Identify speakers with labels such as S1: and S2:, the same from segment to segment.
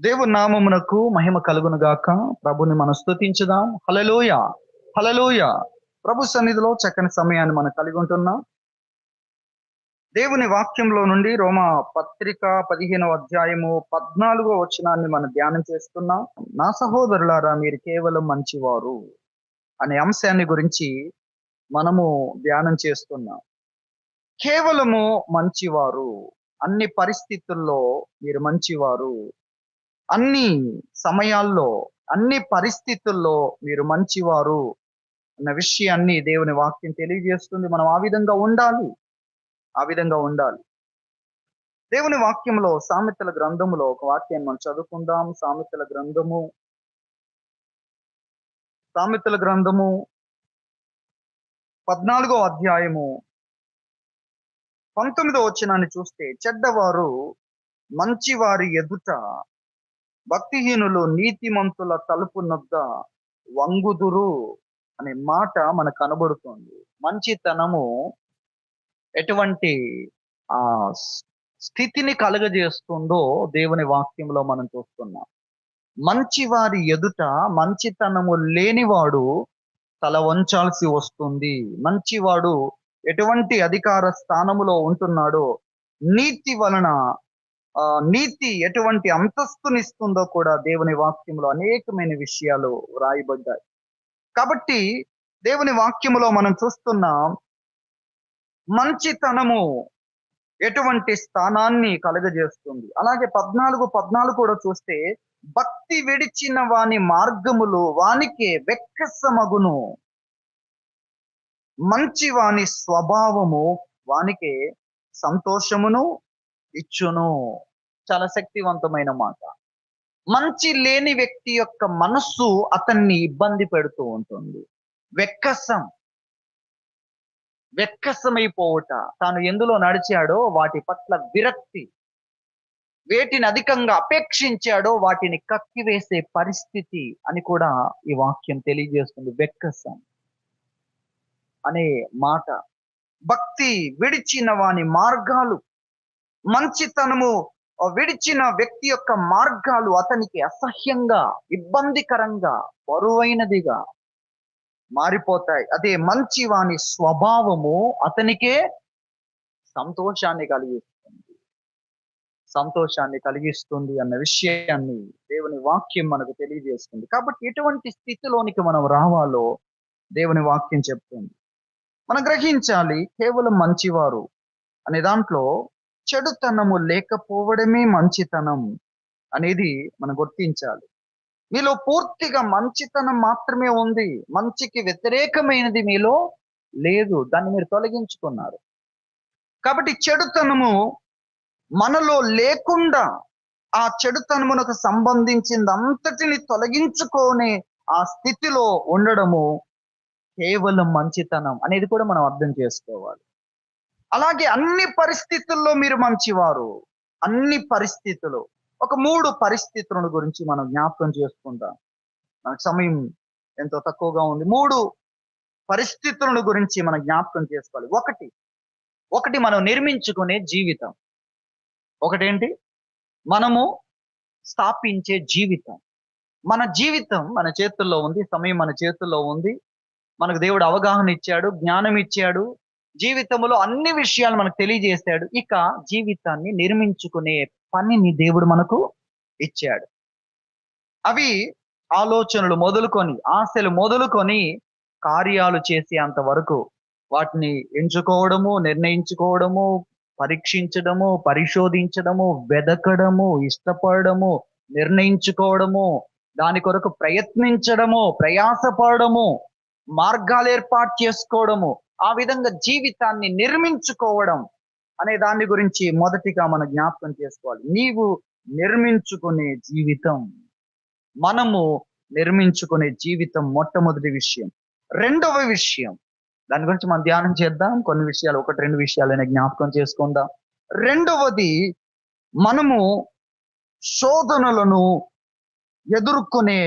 S1: దేవుని నామమునకు మహిమ కలుగును గాక. ప్రభుని మనం స్తుతించుదాం. హల్లెలూయా, హల్లెలూయా. ప్రభు సన్నిధిలో చక్కని సమయాన్ని మనం కలిగి ఉంటున్నాం. దేవుని వాక్యంలో నుండి రోమా పత్రిక 15వ అధ్యాయము 14వ వచనాన్ని మనం ధ్యానం చేస్తున్నాం. నా సహోదరులారా, మీరు కేవలం మంచివారు అనే అంశాన్ని గురించి మనము ధ్యానం చేస్తున్నాం. కేవలము మంచివారు, అన్ని పరిస్థితుల్లో మీరు మంచివారు, అన్ని సమయాల్లో, అన్ని పరిస్థితుల్లో మీరు మంచివారు అన్న విషయాన్ని దేవుని వాక్యం తెలియజేస్తుంది. మనం ఆ విధంగా ఉండాలి, ఆ విధంగా ఉండాలి. దేవుని వాక్యంలో సామెతల గ్రంథములో ఒక వాక్యాన్ని మనం చదువుకుందాం. సామెతల గ్రంథము 14వ అధ్యాయము 19వ వచనాన్ని చూస్తే, చెడ్డవారు మంచివారి ఎదుట, భక్తిహీనులు నీతిమంతుల తలుపు నొద్ద వంగుదురు అనే మాట మనకు కనబడుతుంది. మంచితనము ఎటువంటి ఆ స్థితిని కలుగజేస్తుందో దేవుని వాక్యంలో మనం చూస్తున్నాం. మంచివారి ఎదుట మంచితనము లేనివాడు తల వంచాల్సి వస్తుంది. మంచివాడు ఎటువంటి అధికార స్థానములో ఉంటున్నాడో, నీతి వలన నీతి ఎటువంటి అంతస్తునిస్తుందో కూడా దేవుని వాక్యంలో అనేకమైన విషయాలు వ్రాయబడ్డాయి. కాబట్టి దేవుని వాక్యములో మనం చూస్తున్నాం, మంచితనము ఎటువంటి స్థానాన్ని కలుగజేస్తుంది. అలాగే 14 కూడా చూస్తే, భక్తి విడిచిన వాని మార్గములు వానికే వెక్కసమగును, మంచి వాని స్వభావము వానికే సంతోషమును ఇచ్చును. చాలా శక్తివంతమైన మాట. మంచి లేని వ్యక్తి యొక్క మనస్సు అతన్ని ఇబ్బంది పెడుతూ ఉంటుంది. వెక్కసమైపోవుట, తాను ఎందులో నడిచాడో వాటి పట్ల విరక్తి, వేటిని అధికంగా అపేక్షించాడో వాటిని కక్కివేసే పరిస్థితి అని కూడా ఈ వాక్యం తెలియజేస్తుంది. వెక్కసం అనే మాట. భక్తి విడిచిన వాని మార్గాలు, మంచితనము విడిచిన వ్యక్తి యొక్క మార్గాలు అతనికి అసహ్యంగా, ఇబ్బందికరంగా, బరువైనదిగా మారిపోతాయి. అదే మంచి వాని స్వభావము అతనికే సంతోషాన్ని కలిగిస్తుంది అన్న విషయాన్ని దేవుని వాక్యం మనకు తెలియజేస్తుంది. కాబట్టి ఎటువంటి స్థితిలోనికి మనం రావాలో దేవుని వాక్యం చెప్తుంది. మనం గ్రహించాలి, కేవలం మంచివారు అనే దాంట్లో చెడుతనము లేకపోవడమే మంచితనం అనేది మనం గుర్తించాలి. మీలో పూర్తిగా మంచితనం మాత్రమే ఉంది, మంచికి వ్యతిరేకమైనది మీలో లేదు. దాన్ని మీరు తొలగించుకున్నారు. కాబట్టి చెడుతనము మనలో లేకుండా, ఆ చెడుతనమునకు సంబంధించిందంతటిని తొలగించుకొని ఆ స్థితిలో ఉండడము కేవలం మంచితనం అనేది కూడా మనం అర్థం చేసుకోవాలి. అలాగే అన్ని పరిస్థితుల్లో మీరు మంచివారు. అన్ని పరిస్థితులు, ఒక 3 పరిస్థితుల గురించి మనం జ్ఞాపకం చేసుకుందాం. మనకు సమయం ఎంతో తక్కువగా ఉంది. 3 పరిస్థితుల గురించి మనం జ్ఞాపకం చేసుకోవాలి. ఒకటి మనం నిర్మించుకునే జీవితం. ఒకటేంటి? మనము స్థాపించే జీవితం. మన జీవితం మన చేతుల్లో ఉంది, సమయం మన చేతుల్లో ఉంది. మనకు దేవుడు అవగాహన ఇచ్చాడు, జ్ఞానం ఇచ్చాడు, జీవితంలో అన్ని విషయాలు మనకు తెలియజేశాడు. ఇక జీవితాన్ని నిర్మించుకునే పనిని దేవుడు మనకు ఇచ్చాడు. అవి ఆలోచనలు మొదలుకొని, ఆశలు మొదలుకొని, కార్యాలు చేసేంత వరకు వాటిని ఎంచుకోవడము, నిర్ణయించుకోవడము, పరీక్షించడము, పరిశోధించడము, వెదకడము, ఇష్టపడము, నిర్ణయించుకోవడము, దాని కొరకు ప్రయత్నించడము, ప్రయాసపడము, మార్గాలు ఏర్పాటు చేసుకోవడము, ఆ విధంగా జీవితాన్ని నిర్మించుకోవడం అనే దాని గురించి మొదటిగా మనం జ్ఞాపకం చేసుకోవాలి. నీవు నిర్మించుకునే జీవితం, మనము నిర్మించుకునే జీవితం మొట్టమొదటి విషయం. రెండవ విషయం, దాని గురించి మనం ధ్యానం చేద్దాం. కొన్ని విషయాలు, 1-2 విషయాలైనా జ్ఞాపకం చేసుకుందాం. రెండవది, మనము శోధనలను ఎదుర్కొనే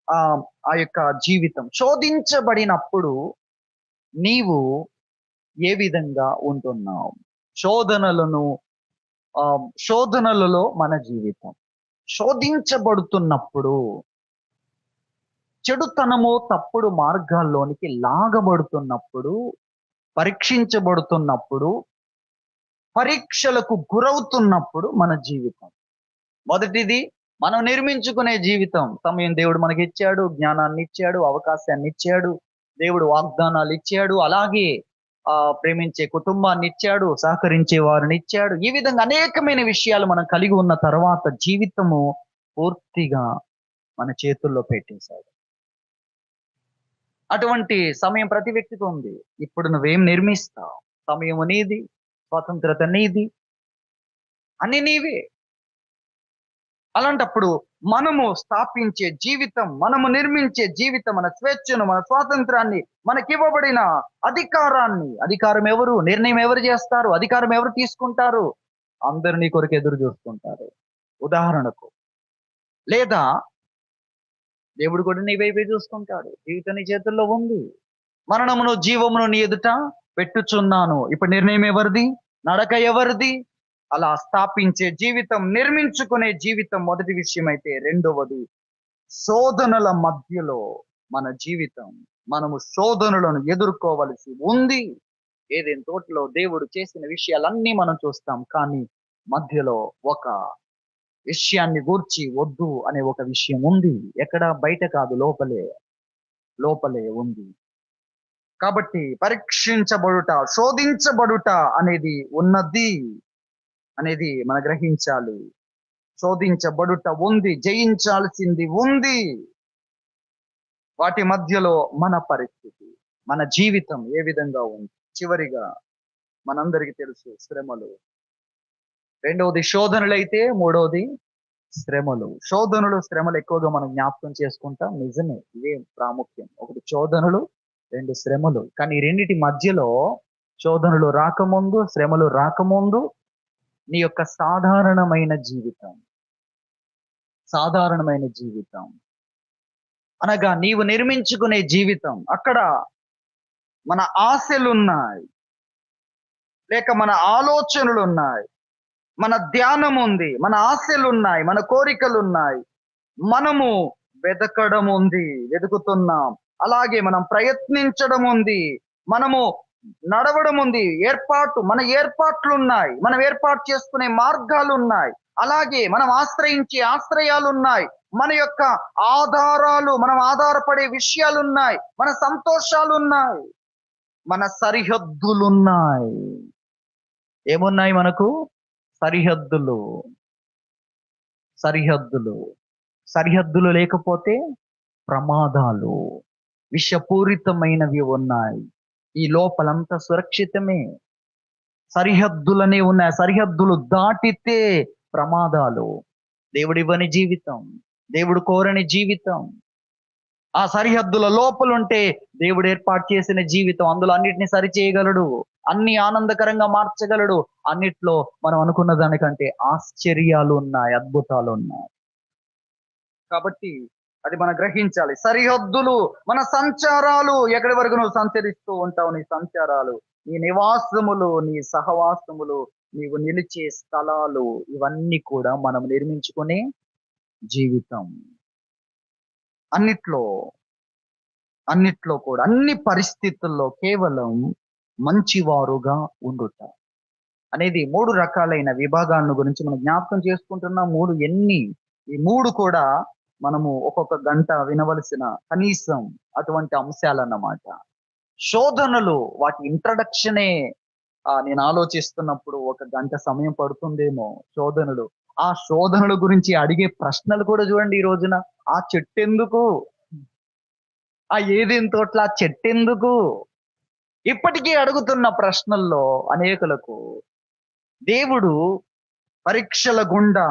S1: ఆ యొక్క జీవితం. శోధించబడినప్పుడు నీవు ఏ విధంగా ఉంటున్నావు? శోధనలలో మన జీవితం. శోధించబడుతున్నప్పుడు, చెడుతనము తప్పుడు మార్గాల్లోనికి లాగబడుతున్నప్పుడు, పరీక్షించబడుతున్నప్పుడు, పరీక్షలకు గురవుతున్నప్పుడు మన జీవితం. మొదటిది మనం నిర్మించుకునే జీవితం. సమయం దేవుడు మనకి ఇచ్చాడు, జ్ఞానాన్ని ఇచ్చాడు, అవకాశాన్ని ఇచ్చాడు, దేవుడు వాగ్దానాలు ఇచ్చాడు. అలాగే ప్రేమించే కుటుంబాన్ని ఇచ్చాడు, సహకరించే వారిని ఇచ్చాడు. ఈ విధంగా అనేకమైన విషయాలు మనం కలిగి ఉన్న తర్వాత జీవితము పూర్తిగా మన చేతుల్లో పెట్టేశాడు. అటువంటి సమయం ప్రతి వ్యక్తికి ఉంది. ఇప్పుడు నువ్వేం నిర్మిస్తావు? సమయం నీది, స్వతంత్రత నీది, అన్ని నీవే. అలాంటప్పుడు మనము స్థాపించే జీవితం, మనము నిర్మించే జీవితం, మన స్వేచ్ఛను, మన స్వాతంత్రాన్ని, మనకివ్వబడిన అధికారాన్ని, అధికారం ఎవరు, నిర్ణయం ఎవరు చేస్తారు, అధికారం ఎవరు తీసుకుంటారు? అందరు నీ కొరకు ఎదురు చూస్తుంటారు. ఉదాహరణకు, లేదా దేవుడు కూడా నీ వైపే చూసుకుంటాడు. జీవితం నీ చేతుల్లో ఉంది. మరణమును జీవమును నీ ఎదుట పెట్టుచున్నాను. ఇప్పుడు నిర్ణయం ఎవరిది? నడక ఎవరిది? అలా స్థాపించే జీవితం, నిర్మించుకునే జీవితం మొదటి విషయం అయితే, రెండవది శోధనల మధ్యలో మన జీవితం. మనము శోధనలను ఎదుర్కోవలసి ఉంది. ఏదైనా తోటలో దేవుడు చేసిన విషయాలన్నీ మనం చూస్తాం. కానీ మధ్యలో ఒక విషయాన్ని గూర్చి వద్దు అనే ఒక విషయం ఉంది. ఎక్కడ? బయట కాదు, లోపలే ఉంది. కాబట్టి పరీక్షించబడుట, శోధించబడుట అనేది ఉన్నది అనేది మనం గ్రహించాలి. శోధించబడుట ఉంది, జయించాల్సింది ఉంది. వాటి మధ్యలో మన పరిస్థితి, మన జీవితం ఏ విధంగా ఉంది? చివరిగా మనందరికీ తెలుసు, శ్రమలు. రెండవది శోధనలైతే, మూడవది శ్రమలు. శ్రమలు ఎక్కువగా మనం జ్ఞాపకం చేసుకుంటాం. నిజమే, ఇవే ప్రాముఖ్యం. ఒకటి శోధనలు, రెండు శ్రమలు. కానీ ఈ రెండిటి మధ్యలో శోధనలు రాకముందు, శ్రమలు రాకముందు నీ యొక్క సాధారణమైన జీవితం అనగా నీవు నిర్మించుకునే జీవితం. అక్కడ మన ఆశలున్నాయి, లేక మన ఆలోచనలున్నాయి, మన ధ్యానం ఉంది, మన ఆశలున్నాయి, మన కోరికలున్నాయి. మనము వెతకడం ఉంది, వెతుకుతున్నాం. అలాగే మనం ప్రయత్నించడం ఉంది, మనము నడవడం ఉంది, మన ఏర్పాట్లున్నాయి, మనం ఏర్పాటు చేసుకునే మార్గాలు ఉన్నాయి. అలాగే మనం ఆశ్రయించే ఆశ్రయాలున్నాయి, మన యొక్క ఆధారాలు, మనం ఆధారపడే విషయాలున్నాయి, మన సంతోషాలున్నాయి, మన సరిహద్దులున్నాయి. ఏమున్నాయి మనకు? సరిహద్దులు లేకపోతే ప్రమాదాలు, విషపూరితమైనవి ఉన్నాయి. ఈ లోపలంతా సురక్షితమే. సరిహద్దులనే ఉన్నాయి. సరిహద్దులు దాటితే ప్రమాదాలు. దేవుడివ్వని జీవితం, దేవుడు కోరని జీవితం, ఆ సరిహద్దుల లోపలుంటే దేవుడు ఏర్పాటు చేసిన జీవితం. అందులో అన్నిటిని సరిచేయగలడు, అన్ని ఆనందకరంగా మార్చగలడు. అన్నిట్లో మనం అనుకున్న దానికంటే ఆశ్చర్యాలు ఉన్నాయి, అద్భుతాలు ఉన్నాయి. కాబట్టి అది మనం గ్రహించాలి. సరిహద్దులు, మన సంచారాలు. ఎక్కడి వరకు నువ్వు సంచరిస్తూ ఉంటావు? నీ సంచారాలు, నీ నివాసములు, నీ సహవాసములు, నీవు నిలిచే స్థలాలు, ఇవన్నీ కూడా మనం నిర్మించుకునే జీవితం. అన్నిట్లో కూడా, అన్ని పరిస్థితుల్లో కేవలం మంచివారుగా ఉండుట అనేది 3 రకాలైన విభాగాలను గురించి మనం జ్ఞాపకం చేసుకుంటున్నాం. ఈ మూడు కూడా మనము ఒక్కొక్క గంట వినవలసిన కనీసం అటువంటి అంశాలన్నమాట. శోధనలు, వాటి ఇంట్రడక్షనే నేను ఆలోచిస్తున్నప్పుడు 1 గంట సమయం పడుతుందేమో. ఆ శోధనల గురించి అడిగే ప్రశ్నలు కూడా చూడండి. ఈ రోజున ఆ చెట్టెందుకు, ఆ ఏదైనా తోట్ల ఆ చెట్టెందుకు, ఇప్పటికీ అడుగుతున్న ప్రశ్నల్లో అనేకులకు దేవుడు పరీక్షల గుండా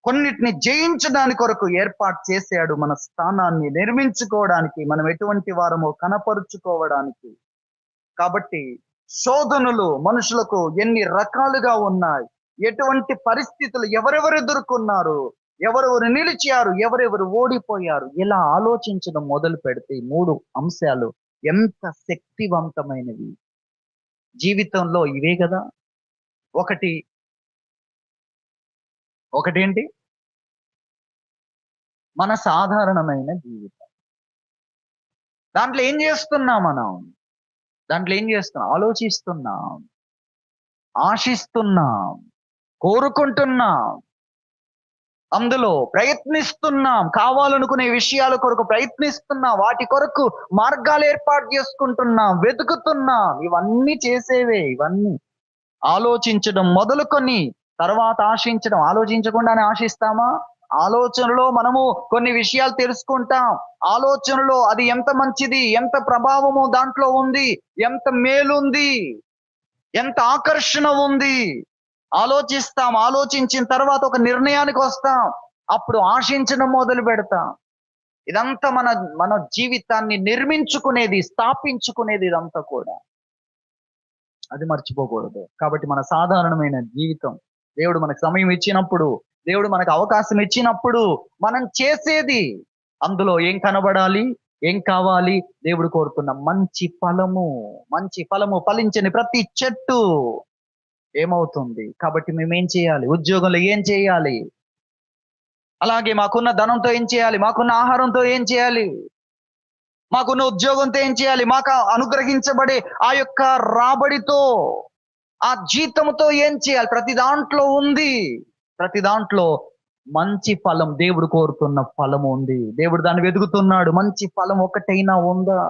S1: కొన్నిటిని జయించడానికి కొరకు ఏర్పాటు చేశాడు. మన స్థానాన్ని నిర్మించుకోవడానికి, మనం ఎటువంటి వారమో కనపరుచుకోవడానికి. కాబట్టి శోధనలు మనుషులకు ఎన్ని రకాలుగా ఉన్నాయి, ఎటువంటి పరిస్థితులు ఎవరెవరు ఎదుర్కొన్నారు, ఎవరెవరు నిలిచారు, ఎవరెవరు ఓడిపోయారు, ఇలా ఆలోచించడం మొదలు పెడితే 3 అంశాలు ఎంత శక్తివంతమైనవి. జీవితంలో ఇవే కదా. ఒకటేంటి? మన సాధారణమైన జీవితం. దాంట్లో ఏం చేస్తున్నాం మనం? దాంట్లో ఏం చేస్తున్నాం? ఆలోచిస్తున్నాం, ఆశిస్తున్నాం, కోరుకుంటున్నాం, అందులో ప్రయత్నిస్తున్నాం, కావాలనుకునే విషయాల కొరకు ప్రయత్నిస్తున్నాం, వాటి కొరకు మార్గాలు ఏర్పాటు చేసుకుంటున్నాం, వెతుకుతున్నాం. ఇవన్నీ చేసేవే. ఇవన్నీ ఆలోచించడం మొదలుకొని తర్వాత ఆశించడం. ఆలోచించకుండానే ఆశిస్తామా? ఆలోచనలో మనము కొన్ని విషయాలు తెలుసుకుంటాం. ఆలోచనలో అది ఎంత మంచిది, ఎంత ప్రభావము దాంట్లో ఉంది, ఎంత మేలుంది, ఎంత ఆకర్షణ ఉంది, ఆలోచిస్తాం. ఆలోచించిన తర్వాత ఒక నిర్ణయానికి వస్తాం. అప్పుడు ఆశించడం మొదలు పెడతాం. ఇదంతా మన మన జీవితాన్ని నిర్మించుకునేది, స్థాపించుకునేది ఇదంతా కూడా. అది మర్చిపోకూడదు. కాబట్టి మన సాధారణమైన జీవితం, దేవుడు మనకు సమయం ఇచ్చినప్పుడు, దేవుడు మనకు అవకాశం ఇచ్చినప్పుడు మనం చేసేది, అందులో ఏం కనబడాలి, ఏం కావాలి? దేవుడు కోరుతున్న మంచి ఫలము. మంచి ఫలము ఫలించని ప్రతి చెట్టు ఏమవుతుంది? కాబట్టి మేమేం చేయాలి? ఉద్యోగంలో ఏం చేయాలి? అలాగే మాకున్న ధనంతో ఏం చేయాలి? మాకున్న ఆహారంతో ఏం చేయాలి? మాకున్న ఉద్యోగంతో ఏం చేయాలి? మాకు అనుగ్రహించబడే ఆ యొక్క రాబడితో, ఆ జీతంతో ఏం చేయాలి? ప్రతి దాంట్లో ఉంది. ప్రతి దాంట్లో మంచి ఫలం, దేవుడు కోరుతున్న ఫలం ఉంది. దేవుడు దాన్ని వెతుకుతున్నాడు. మంచి ఫలం ఒకటైనా ఉందా?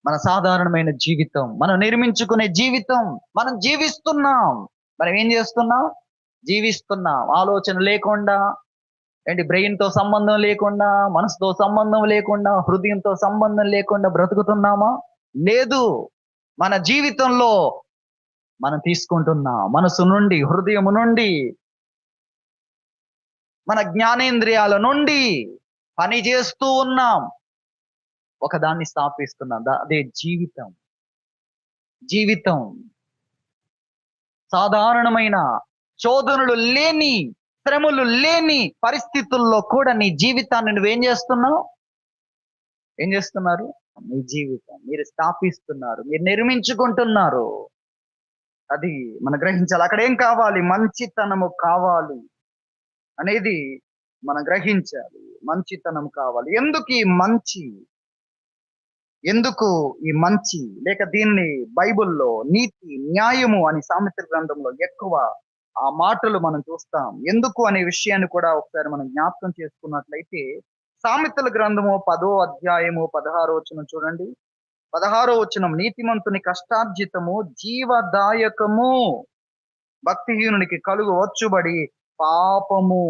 S1: మన సాధారణమైన జీవితం, మనం నిర్మించుకునే జీవితం, మనం జీవిస్తున్నాం. మనం ఏం చేస్తున్నాం? జీవిస్తున్నాం. ఆలోచన లేకుండా, బ్రెయిన్తో సంబంధం లేకుండా, మనసుతో సంబంధం లేకుండా, హృదయంతో సంబంధం లేకుండా బ్రతుకుతున్నామా? లేదు. మన జీవితంలో మనం తీసుకుంటున్నాం మనసు నుండి, హృదయం నుండి, మన జ్ఞానేంద్రియాల నుండి పని చేస్తూ ఉన్నాం. ఒకదాన్ని స్థాపిస్తున్నాం. అదే జీవితం. జీవితం సాధారణమైన శోధనలు లేని, శ్రమలు లేని పరిస్థితుల్లో కూడా నీ జీవితాన్ని నువ్వేం చేస్తున్నావు? ఏం చేస్తున్నారు? మీ జీవితం మీరు స్థాపిస్తున్నారు, మీరు నిర్మించుకుంటున్నారు. అది మనం గ్రహించాలి. అక్కడ ఏం కావాలి? మంచితనము కావాలి అనేది మనం గ్రహించాలి. మంచితనం కావాలి. ఎందుకు ఈ మంచి? ఎందుకు ఈ మంచి? లేక దీన్ని బైబిల్లో నీతి, న్యాయము అని సామెతల గ్రంథంలో ఎక్కువ ఆ మాటలు మనం చూస్తాం. ఎందుకు అనే విషయాన్ని కూడా ఒకసారి మనం జ్ఞాపకం చేసుకున్నట్లయితే, సామెతల గ్రంథము 10వ అధ్యాయము 16వ వచనం చూడండి. 16వ వచనం, నీతిమంతుని కష్టార్జితము జీవదాయకము, భక్తిహీనునికి కలుగు వచ్చుబడి పాపము.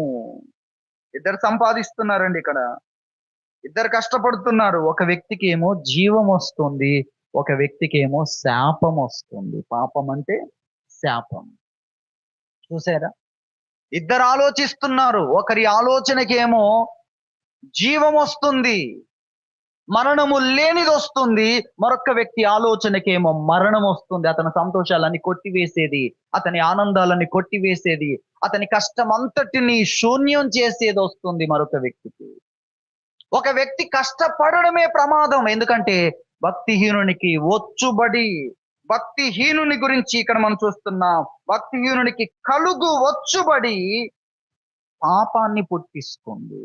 S1: ఇద్దరు సంపాదిస్తున్నారండి ఇక్కడ. ఇద్దరు కష్టపడుతున్నారు. ఒక వ్యక్తికి ఏమో జీవం వస్తుంది, ఒక వ్యక్తికి ఏమో శాపం వస్తుంది. పాపం అంటే శాపం. చూసారా? ఇద్దరు ఆలోచిస్తున్నారు. ఒకరి ఆలోచనకేమో జీవం వస్తుంది, మరణము లేనిది వస్తుంది. మరొక వ్యక్తి ఆలోచనకేమో మరణం వస్తుంది. అతని సంతోషాలన్నీ కొట్టివేసేది, అతని ఆనందాలన్నీ కొట్టివేసేది, అతని కష్టం అంతటిని శూన్యం చేసేది వస్తుంది మరొక వ్యక్తికి. ఒక వ్యక్తి కష్టపడడమే ప్రమాదం. ఎందుకంటే భక్తిహీనునికి వచ్చుబడి, భక్తిహీనుని గురించి ఇక్కడ మనం చూస్తున్నాం. భక్తిహీనునికి కలుగు వచ్చుబడి పాపాన్ని పుట్టిస్తుంది.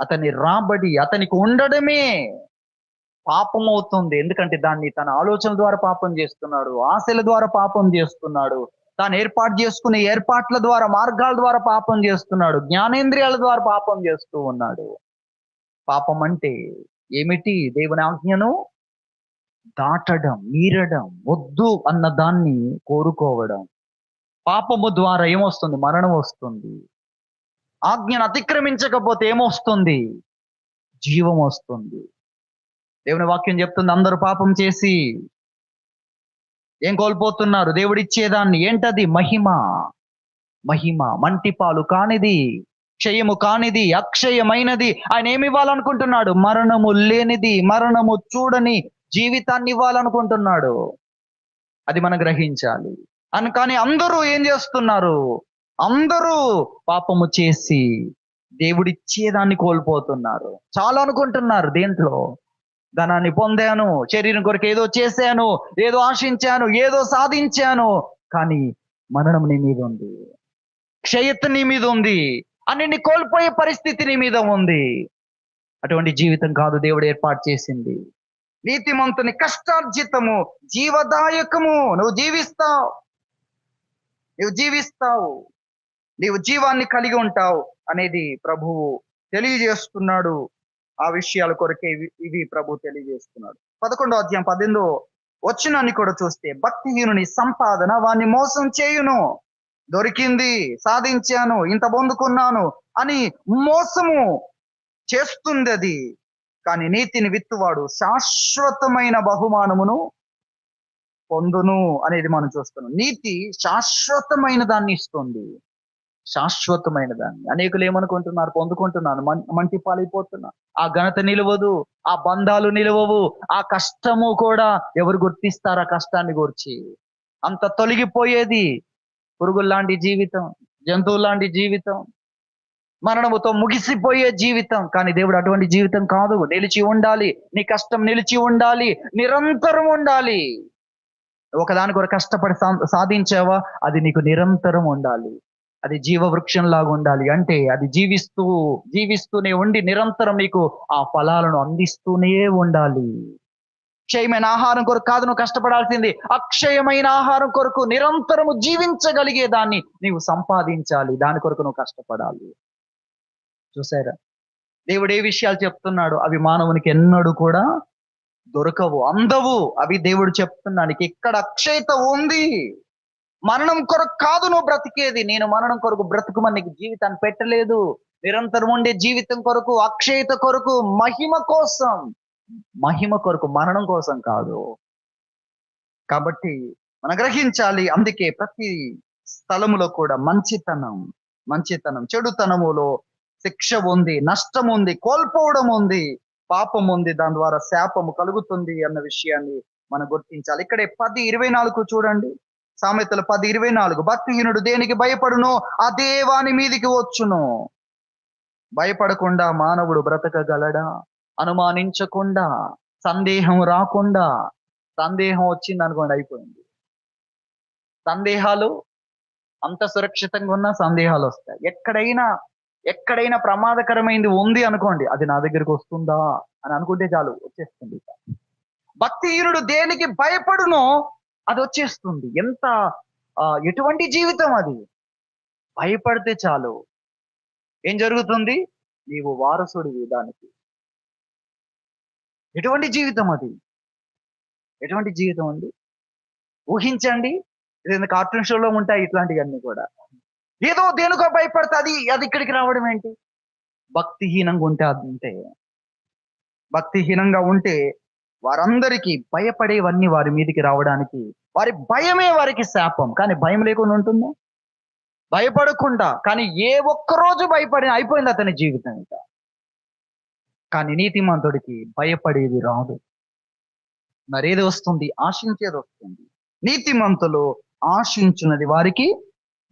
S1: అతని రాబడి, అతనికి ఉండడమే పాపం అవుతుంది. ఎందుకంటే దాన్ని తన ఆలోచన ద్వారా పాపం చేస్తున్నాడు, ఆశల ద్వారా పాపం చేస్తున్నాడు, తాను ఏర్పాటు చేసుకునే ఏర్పాట్ల ద్వారా, మార్గాల ద్వారా పాపం చేస్తున్నాడు, జ్ఞానేంద్రియాల ద్వారా పాపం చేస్తూ ఉన్నాడు. పాపం అంటే ఏమిటి? దేవుని ఆజ్ఞను దాటడం, మీరడం, వద్దు అన్న దాన్ని కోరుకోవడం. పాపము ద్వారా ఏమొస్తుంది? మరణం వస్తుంది. ఆజ్ఞను అతిక్రమించకపోతే ఏమొస్తుంది? జీవం వస్తుంది. దేవుని వాక్యం చెప్తుంది, అందరూ పాపం చేసి ఏం కోల్పోతున్నారు? దేవుడిచ్చేదాన్ని. ఏంటది? మహిమ. మహిమ మంటిపాలు కానిది, క్షయము కానిది, అక్షయమైనది ఆయన ఏమి ఇవ్వాలనుకుంటున్నాడు? మరణము లేనిది, మరణము చూడని జీవితాన్ని ఇవ్వాలనుకుంటున్నాడు. అది మనం గ్రహించాలి. కానీ అందరూ ఏం చేస్తున్నారు? అందరూ పాపము చేసి దేవుడిచ్చేదాన్ని కోల్పోతున్నారు. చాలా అనుకుంటున్నారు. దేంట్లో? ధనాన్ని పొందాను, శరీరం కొరకు ఏదో చేశాను, ఏదో ఆశించాను, ఏదో సాధించాను. కానీ మరణం నీ మీద ఉంది, క్షయత నీ మీద ఉంది, అన్నిటిని కోల్పోయే పరిస్థితి నీ మీద ఉంది. అటువంటి జీవితం కాదు దేవుడు ఏర్పాటు చేసింది. నీతిమంతుని కష్టార్జితము జీవదాయకము. నువ్వు జీవిస్తావు, నీవు జీవాన్ని కలిగి ఉంటావు అనేది ప్రభువు తెలియజేస్తున్నాడు. ఆ విషయాల కొరకే ఇవి ప్రభు తెలియజేస్తున్నాడు. 11వ అధ్యాయం 18వ వచనాన్ని కూడా చూస్తే, భక్తిహీనుని సంపాదన వాణ్ణి మోసం చేయును. దొరికింది, సాధించాను, ఇంత పొందుకున్నాను అని మోసము చేస్తుంది అది. కానీ నీతిని విత్తువాడు శాశ్వతమైన బహుమానమును పొందును అనేది మనం చూస్తున్నాం. నీతి శాశ్వతమైన దాన్ని ఇస్తుంది, శాశ్వతమైన దాన్ని. అనేకులు ఏమనుకుంటున్నారు? పొందుకుంటున్నాను, మంటి పాలైపోతున్నా, ఆ ఘనత నిలవదు, ఆ బంధాలు నిలవవు, ఆ కష్టము కూడా ఎవరు గుర్తిస్తారు? ఆ కష్టాన్ని గురించి అంత తొలగిపోయేది. పురుగుల్లాంటి జీవితం, జంతువులాంటి జీవితం, మరణముతో ముగిసిపోయే జీవితం. కానీ దేవుడు అటువంటి జీవితం కాదు. నిలిచి ఉండాలి, నీ కష్టం నిలిచి ఉండాలి, నిరంతరం ఉండాలి. ఒకదాని కొరకు కష్టపడి సాధించావా, అది నీకు నిరంతరం ఉండాలి. అది జీవవృక్షం లాగా ఉండాలి. అంటే అది జీవిస్తూనే ఉండి నిరంతరం నీకు ఆ ఫలాలను అందిస్తూనే ఉండాలి. అక్షయమైన ఆహారం కొరకు కాదు నువ్వు కష్టపడాల్సింది, అక్షయమైన ఆహారం కొరకు నిరంతరము జీవించగలిగే దాన్ని నీవు సంపాదించాలి. దాని కొరకు నువ్వు కష్టపడాలి. చూసారా దేవుడు ఏ విషయాలు చెప్తున్నాడు? అవి మానవునికి ఎన్నడూ కూడా దొరకవు, అందవు. అవి దేవుడు చెప్తున్నానికి ఇక్కడ అక్షయత ఉంది. మరణం కొరకు కాదు నువ్వు బ్రతికేది. నేను మరణం కొరకు బ్రతుకుమని నీకు జీవితాన్ని పెట్టలేదు. నిరంతరం ఉండే జీవితం కొరకు, అక్షయత కొరకు, మహిమ కోసం. మహిమ కొరకు, మరణం కోసం కాదు. కాబట్టి మనం గ్రహించాలి. అందుకే ప్రతి స్థలములో కూడా మంచితనం, చెడుతనములో శిక్ష ఉంది, నష్టం ఉంది, కోల్పోవడం ఉంది, పాపం ఉంది, దాని ద్వారా శాపము కలుగుతుంది అన్న విషయాన్ని మనం గుర్తించాలి. ఇక్కడే 10:24 చూడండి. సామెతలు 10:24, భక్తిహీనుడు దేనికి భయపడునో అదే వాని మీదికి వచ్చును. భయపడకుండా మానవుడు బ్రతకగలడా? అనుమానించకుండా, సందేహం రాకుండా. సందేహం వచ్చింది అనుకోండి, అయిపోయింది. సందేహాలు అంత సురక్షితంగా ఉన్న సందేహాలు వస్తాయి. ఎక్కడైనా ప్రమాదకరమైంది ఉంది అనుకోండి, అది నా దగ్గరికి వస్తుందా అని అనుకుంటే చాలు, వచ్చేస్తుంది. భక్తిహీనుడు దేనికి భయపడునో అది వచ్చేస్తుంది. ఎటువంటి జీవితం అది! భయపడితే చాలు, ఏం జరుగుతుంది? నీవు వారసుడివి దానికి. ఎటువంటి జీవితం అది! ఎటువంటి జీవితం అండి! ఊహించండి. ఏదైనా కార్టూన్ షోలో ఉంటాయి ఇట్లాంటివన్నీ కూడా. ఏదో దేనికో భయపడితే అది ఇక్కడికి రావడం ఏంటి? భక్తిహీనంగా ఉంటే అంతే. భక్తిహీనంగా ఉంటే వారందరికీ భయపడేవన్నీ వారి మీదికి రావడానికి, వారి భయమే వారికి శాపం. కానీ భయం లేకుండా ఉంటుందా? భయపడకుండా, కానీ ఏ ఒక్కరోజు భయపడిన అయిపోయింది అతని జీవితం ఇంకా. కానీ నీతిమంతుడికి భయపడేది రాదు. మరేది వస్తుంది? ఆశించేది వస్తుంది. నీతిమంతులు ఆశించున్నది వారికి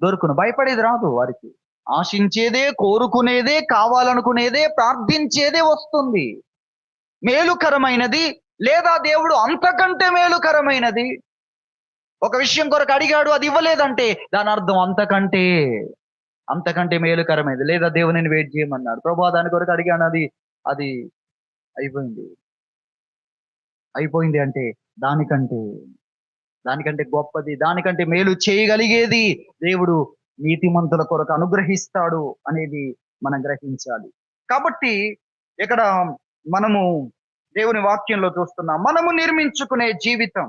S1: దొరుకును. భయపడేది రాదు వారికి. ఆశించేదే, కోరుకునేదే, కావాలనుకునేదే, ప్రార్థించేదే వస్తుంది. మేలుకరమైనది లేదా దేవుడు అంతకంటే మేలుకరమైనది ఒక విషయం కొరకు అడిగాడు, అది ఇవ్వలేదంటే దాని అర్థం అంతకంటే మేలుకరమైనది. లేదా దేవుని వెయిట్ చేయమన్నాడు, ప్రభువా దాని కొరకు అడిగాను, అది అయిపోయింది అంటే దానికంటే గొప్పది, దానికంటే మేలు చేయగలిగేది దేవుడు నీతిమంతుల కొరకు అనుగ్రహిస్తాడు అనేది మనం గ్రహించాలి. కాబట్టి ఇక్కడ మనము దేవుని వాక్యంలో చూస్తున్నాం, మనము నిర్మించుకునే జీవితం,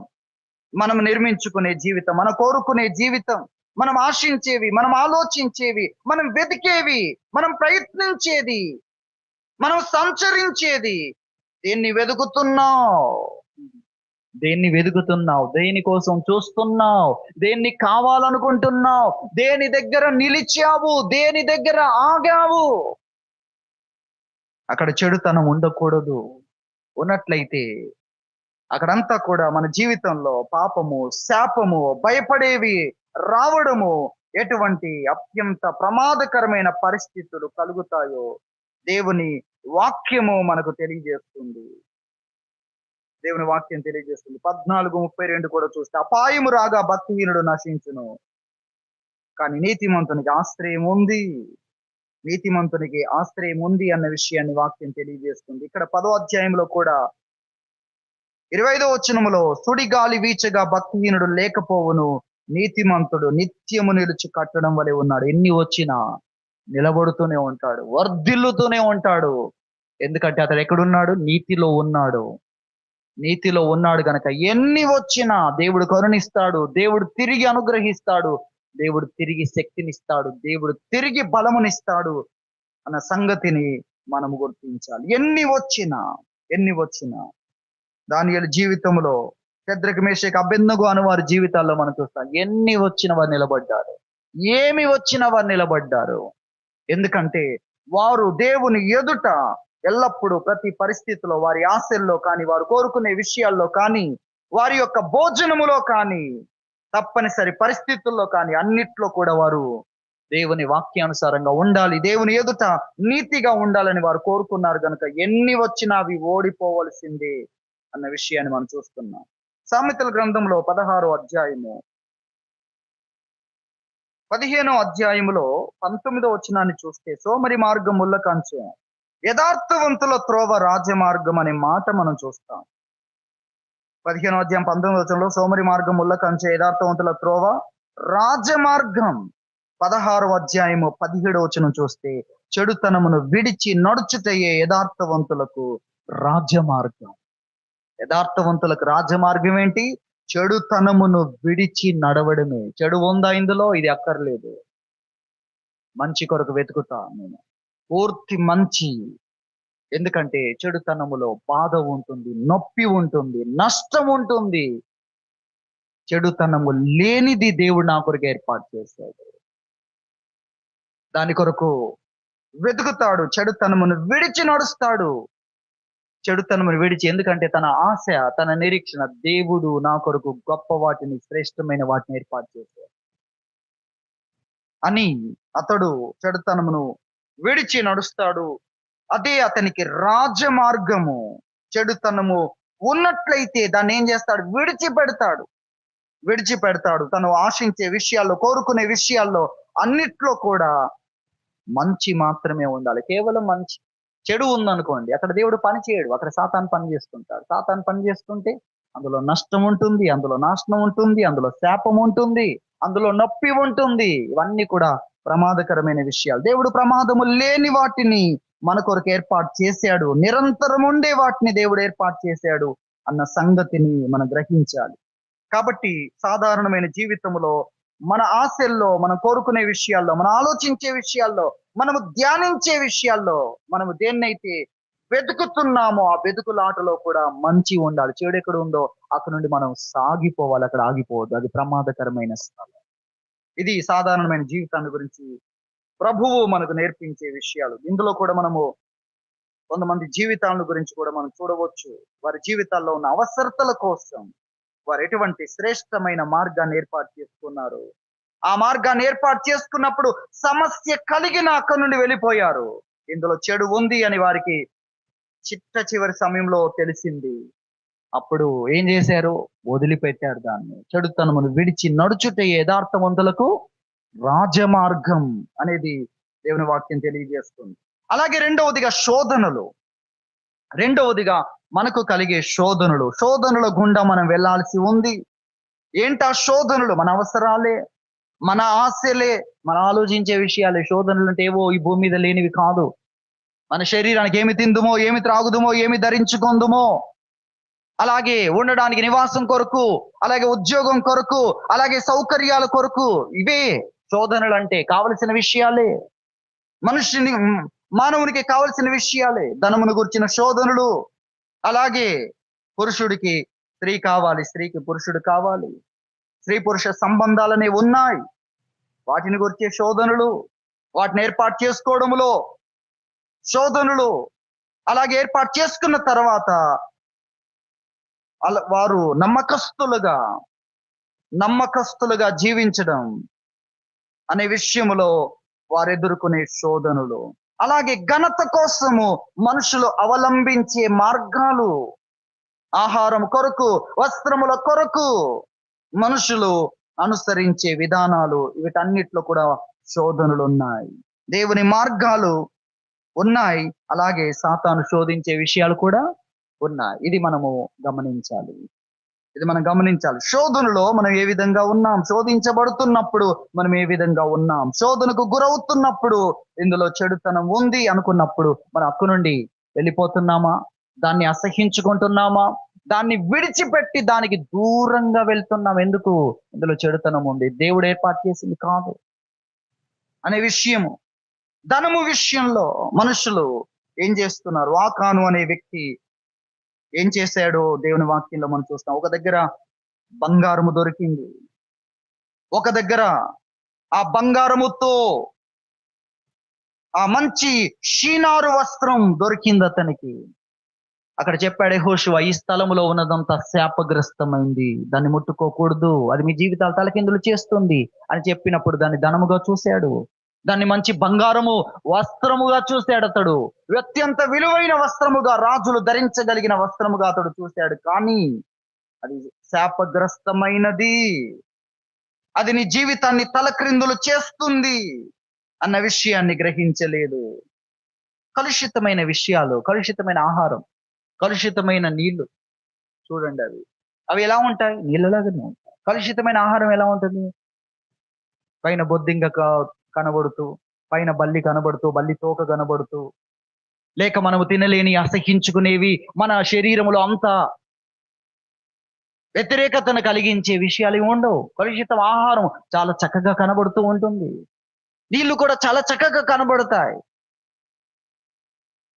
S1: మనం కోరుకునే జీవితం, మనం ఆశించేవి, మనం ఆలోచించేవి, మనం వెతికేవి, మనం ప్రయత్నించేది, మనం సంచరించేది, దేన్ని వెతుకుతున్నావు, దేనికోసం చూస్తున్నావు, దేన్ని కావాలనుకుంటున్నావు, దేని దగ్గర నిలిచావు, దేని దగ్గర ఆగావు. అక్కడ చెడుతనం ఉండకూడదు. ఉన్నట్లయితే అక్కడంతా కూడా మన జీవితంలో పాపము, శాపము, భయపడేవి రావడము, ఎటువంటి అత్యంత ప్రమాదకరమైన పరిస్థితులు కలుగుతాయో దేవుని వాక్యము మనకు తెలియజేస్తుంది. దేవుని వాక్యం తెలియజేస్తుంది. 14:32 కూడా చూస్తే, అపాయము రాగా భక్తిహీనుడు నశించును, కానీ నీతిమంతునికి ఆశ్రయం ఉంది. నీతిమంతునికి ఆశ్రయం ఉంది అన్న విషయాన్ని వాక్యం తెలియజేస్తుంది. ఇక్కడ 10వ అధ్యాయంలో కూడా 25వ వచనములో సుడిగాలి వీచగా భక్తిహీనుడు లేకపోవును, నీతిమంతుడు నిత్యము నిలుచు కట్టడం వలె ఉన్నాడు. ఎన్ని వచ్చినా నిలబడుతూనే ఉంటాడు, వర్ధిల్లుతూనే ఉంటాడు. ఎందుకంటే అతడు ఎక్కడున్నాడు? నీతిలో ఉన్నాడు. నీతిలో ఉన్నాడు గనక ఎన్ని వచ్చినా దేవుడు కరుణిస్తాడు, దేవుడు తిరిగి అనుగ్రహిస్తాడు, దేవుడు తిరిగి శక్తినిస్తాడు, దేవుడు తిరిగి బలమునిస్తాడు అన్న సంగతిని మనము గుర్తించాలి. ఎన్ని వచ్చినా దానియేలు జీవితంలో షద్రకు మేషకు అబేద్నెగో అను వారి జీవితాల్లో మనం చూస్తాం. ఎన్ని వచ్చిన వారు నిలబడ్డారు, ఏమి వచ్చిన వారు నిలబడ్డారు. ఎందుకంటే వారు దేవుని ఎదుట ఎల్లప్పుడూ ప్రతి పరిస్థితిలో వారి ఆశల్లో కానీ, వారు కోరుకునే విషయాల్లో కానీ, వారి యొక్క భోజనములో కానీ, తప్పనిసరి పరిస్థితుల్లో కానీ అన్నిట్లో కూడా వారు దేవుని వాక్యానుసారంగా ఉండాలి, దేవుని ఎదుట నీతిగా ఉండాలని వారు కోరుకున్నారు కనుక ఎన్ని వచ్చినా అవి ఓడిపోవలసిందే అన్న విషయాన్ని మనం చూస్తున్నాం. సామెతల గ్రంథంలో 16వ అధ్యాయము 15వ అధ్యాయములో 19వ వచనాన్ని చూస్తే, సోమరి మార్గం ముళ్ళ కంచె, యథార్థవంతుల త్రోవ రాజమార్గం అనే మాట మనం చూస్తాం. 15వ అధ్యాయం 19వ వచనంలో సోమరి మార్గం ముళ్ళ కంచె, యథార్థవంతుల త్రోవ రాజమార్గం. 16వ అధ్యాయము 17వ వచనం చూస్తే, చెడుతనమును విడిచి నడుచుటయే యథార్థవంతులకు రాజమార్గం. యథార్థవంతులకు రాజమార్గం ఏంటి? చెడుతనమును విడిచి నడవడమే. చెడు ఉందా ఇందులో? ఇది అక్కర్లేదు. మంచి కొరకు వెతుకుతా నేను, పూర్తి మంచి. ఎందుకంటే చెడుతనములో బాధ ఉంటుంది, నొప్పి ఉంటుంది, నష్టం ఉంటుంది. చెడుతనము లేనిది దేవుడు నా కొరకు ఏర్పాటు చేశాడు. దాని కొరకు వెతుకుతాడు, చెడుతనమును విడిచి నడుస్తాడు. చెడుతనమును విడిచి, ఎందుకంటే తన ఆశ, తన నిరీక్షణ దేవుడు నా కొరకు గొప్ప వాటిని, శ్రేష్టమైన వాటిని ఏర్పాటు చేశాడు అని అతడు చెడుతనమును విడిచి నడుస్తాడు. అదే అతనికి రాజమార్గము. చెడుతనము ఉన్నట్లయితే దాన్ని ఏం చేస్తాడు? విడిచిపెడతాడు. తను ఆశించే విషయాల్లో, కోరుకునే విషయాల్లో అన్నిట్లో కూడా మంచి మాత్రమే ఉండాలి, కేవలం మంచి. చెడు ఉందనుకోండి, అక్కడ దేవుడు పని చేయడు, అక్కడ సాతాను పని చేస్తుంటాడు. సాతాను పని చేస్తుంటే అందులో నష్టం ఉంటుంది, అందులో నాశనం ఉంటుంది, అందులో శాపం ఉంటుంది, అందులో నొప్పి ఉంటుంది. ఇవన్నీ కూడా ప్రమాదకరమైన విషయాలు. దేవుడు ప్రమాదము లేని వాటిని మన కొరకు ఏర్పాటు చేశాడు, నిరంతరం ఉండే వాటిని దేవుడు ఏర్పాటు చేశాడు అన్న సంగతిని మనం గ్రహించాలి. కాబట్టి సాధారణమైన జీవితంలో, మన ఆశల్లో, మనం కోరుకునే విషయాల్లో, మనం ఆలోచించే విషయాల్లో, మనము ధ్యానించే విషయాల్లో, మనము దేన్నైతే వెతుకుతున్నామో ఆ వెతుకులాటలో కూడా మంచి ఉండాలి. చెడు ఎక్కడ ఉందో అక్కడ నుండి మనం సాగిపోవాలి, అక్కడ ఆగిపోవద్దు. అది ప్రమాదకరమైన స్థలం. ఇది సాధారణమైన జీవితాన్ని గురించి ప్రభువు మనకు నేర్పించే విషయాలు. ఇందులో కూడా మనము కొంతమంది జీవితాల గురించి కూడా మనం చూడవచ్చు. వారి జీవితాల్లో ఉన్న అవసరతల కోసం వారు ఎటువంటి శ్రేష్టమైన మార్గాన్ని ఏర్పాటు చేసుకున్నారు. ఆ మార్గాన్ని ఏర్పాటు చేసుకున్నప్పుడు సమస్య కలిగిన అక్కడి నుండి వెళ్ళిపోయారు. ఇందులో చెడు ఉంది అని వారికి చిట్ట చివరి సమయంలో తెలిసింది. అప్పుడు ఏం చేశారు? వదిలిపెట్టారు దాన్ని. చెడుతనమును విడిచి నడుచుటే యథార్థవంతులకు రాజమార్గం అనేది దేవుని వాక్యం తెలియజేస్తుంది. అలాగే రెండవదిగా మనకు కలిగే శోధనల గుండా మనం వెళ్ళాల్సి ఉంది. ఏంటా శోధనలు? మన అవసరాలే, మన ఆశలే, మన ఆలోచించే విషయాలే. శోధనలు అంటే ఏవో ఈ భూమి మీద లేనివి కాదు. మన శరీరానికి ఏమి తిందుమో, ఏమి త్రాగుదుమో, ఏమి ధరించుకుందుమో, అలాగే ఉండడానికి నివాసం కొరకు, అలాగే ఉద్యోగం కొరకు, అలాగే సౌకర్యాల కొరకు, ఇవే శోధనలు అంటే. కావలసిన విషయాలే, మానవునికి కావలసిన విషయాలే. ధనమును గురించిన శోధనలు. అలాగే పురుషుడికి స్త్రీ కావాలి, స్త్రీకి పురుషుడు కావాలి, స్త్రీ పురుష సంబంధాలనే ఉన్నాయి, వాటిని గురించే శోధనలు, వాటిని ఏర్పాటు చేసుకోవడంలో శోధనలు. అలాగే ఏర్పాటు చేసుకున్న తర్వాత వారు నమ్మకస్తులుగా జీవించడం అనే విషయంలో వారు ఎదుర్కొనే శోధనలు. అలాగే ఘనత కోసము మనుషులు అవలంబించే మార్గాలు, ఆహారం కొరకు, వస్త్రముల కొరకు మనుషులు అనుసరించే విధానాలు, వీటన్నిటిలో కూడా శోధనలు ఉన్నాయి. దేవుని మార్గాలు ఉన్నాయి, అలాగే సాతాను శోధించే విషయాలు కూడా ఉన్నాయి. ఇది మనం గమనించాలి. శోధనలో మనం ఏ విధంగా ఉన్నాం, శోధించబడుతున్నప్పుడు మనం ఏ విధంగా ఉన్నాం, శోధనకు గురవుతున్నప్పుడు ఇందులో చెడుతనం ఉంది అనుకున్నప్పుడు మన హక్కు నుండి వెళ్ళిపోతున్నామా, దాన్ని అసహించుకుంటున్నామా, దాన్ని విడిచిపెట్టి దానికి దూరంగా వెళ్తున్నాం. ఎందుకు? ఇందులో చెడుతనం ఉంది, దేవుడు ఏర్పాటు చేసింది కాదు అనే విషయము. ధనము విషయంలో మనుషులు ఏం చేస్తున్నారు? ఆకాను అనే వ్యక్తి ఏం చేశాడో దేవుని వాక్యంలో మనం చూస్తాం. ఒక దగ్గర బంగారము దొరికింది, ఒక దగ్గర ఆ బంగారముతో ఆ మంచి షీనారు వస్త్రం దొరికింది అతనికి. అక్కడ చెప్పాడు యెహోషువ, ఈ స్థలములో ఉన్నదంతా శాపగ్రస్తమైంది, దాన్ని ముట్టుకోకూడదు, అది మీ జీవితాలు తలకిందులు చేస్తుంది అని చెప్పినప్పుడు దాన్ని ధనముగా చూశాడు, దాన్ని మంచి బంగారము వస్త్రముగా చూశాడు. అతడు అత్యంత విలువైన వస్త్రముగా, రాజులు ధరించగలిగిన వస్త్రముగా అతడు చూశాడు. కానీ అది శాపగ్రస్తమైనది, అది నీ జీవితాన్ని తలక్రిందులు చేస్తుంది అన్న విషయాన్ని గ్రహించలేదు. కలుషితమైన విషయాలు, కలుషితమైన ఆహారం, కలుషితమైన నీళ్లు చూడండి, అవి ఎలా ఉంటాయి? నీళ్ళలాగానే ఉంటాయి. కలుషితమైన ఆహారం ఎలా ఉంటుంది? పైన బొద్దింక కనబడుతూ, పైన బల్లి కనబడుతూ, బల్లి తోక కనబడుతూ, లేక మనము తినలేని అసహించుకునేవి మన శరీరములో అంత వ్యతిరేకతను కలిగించే విషయాలు ఏమి ఉండవు. కలుషిత ఆహారం చాలా చక్కగా కనబడుతూ ఉంటుంది, నీళ్లు కూడా చాలా చక్కగా కనబడతాయి.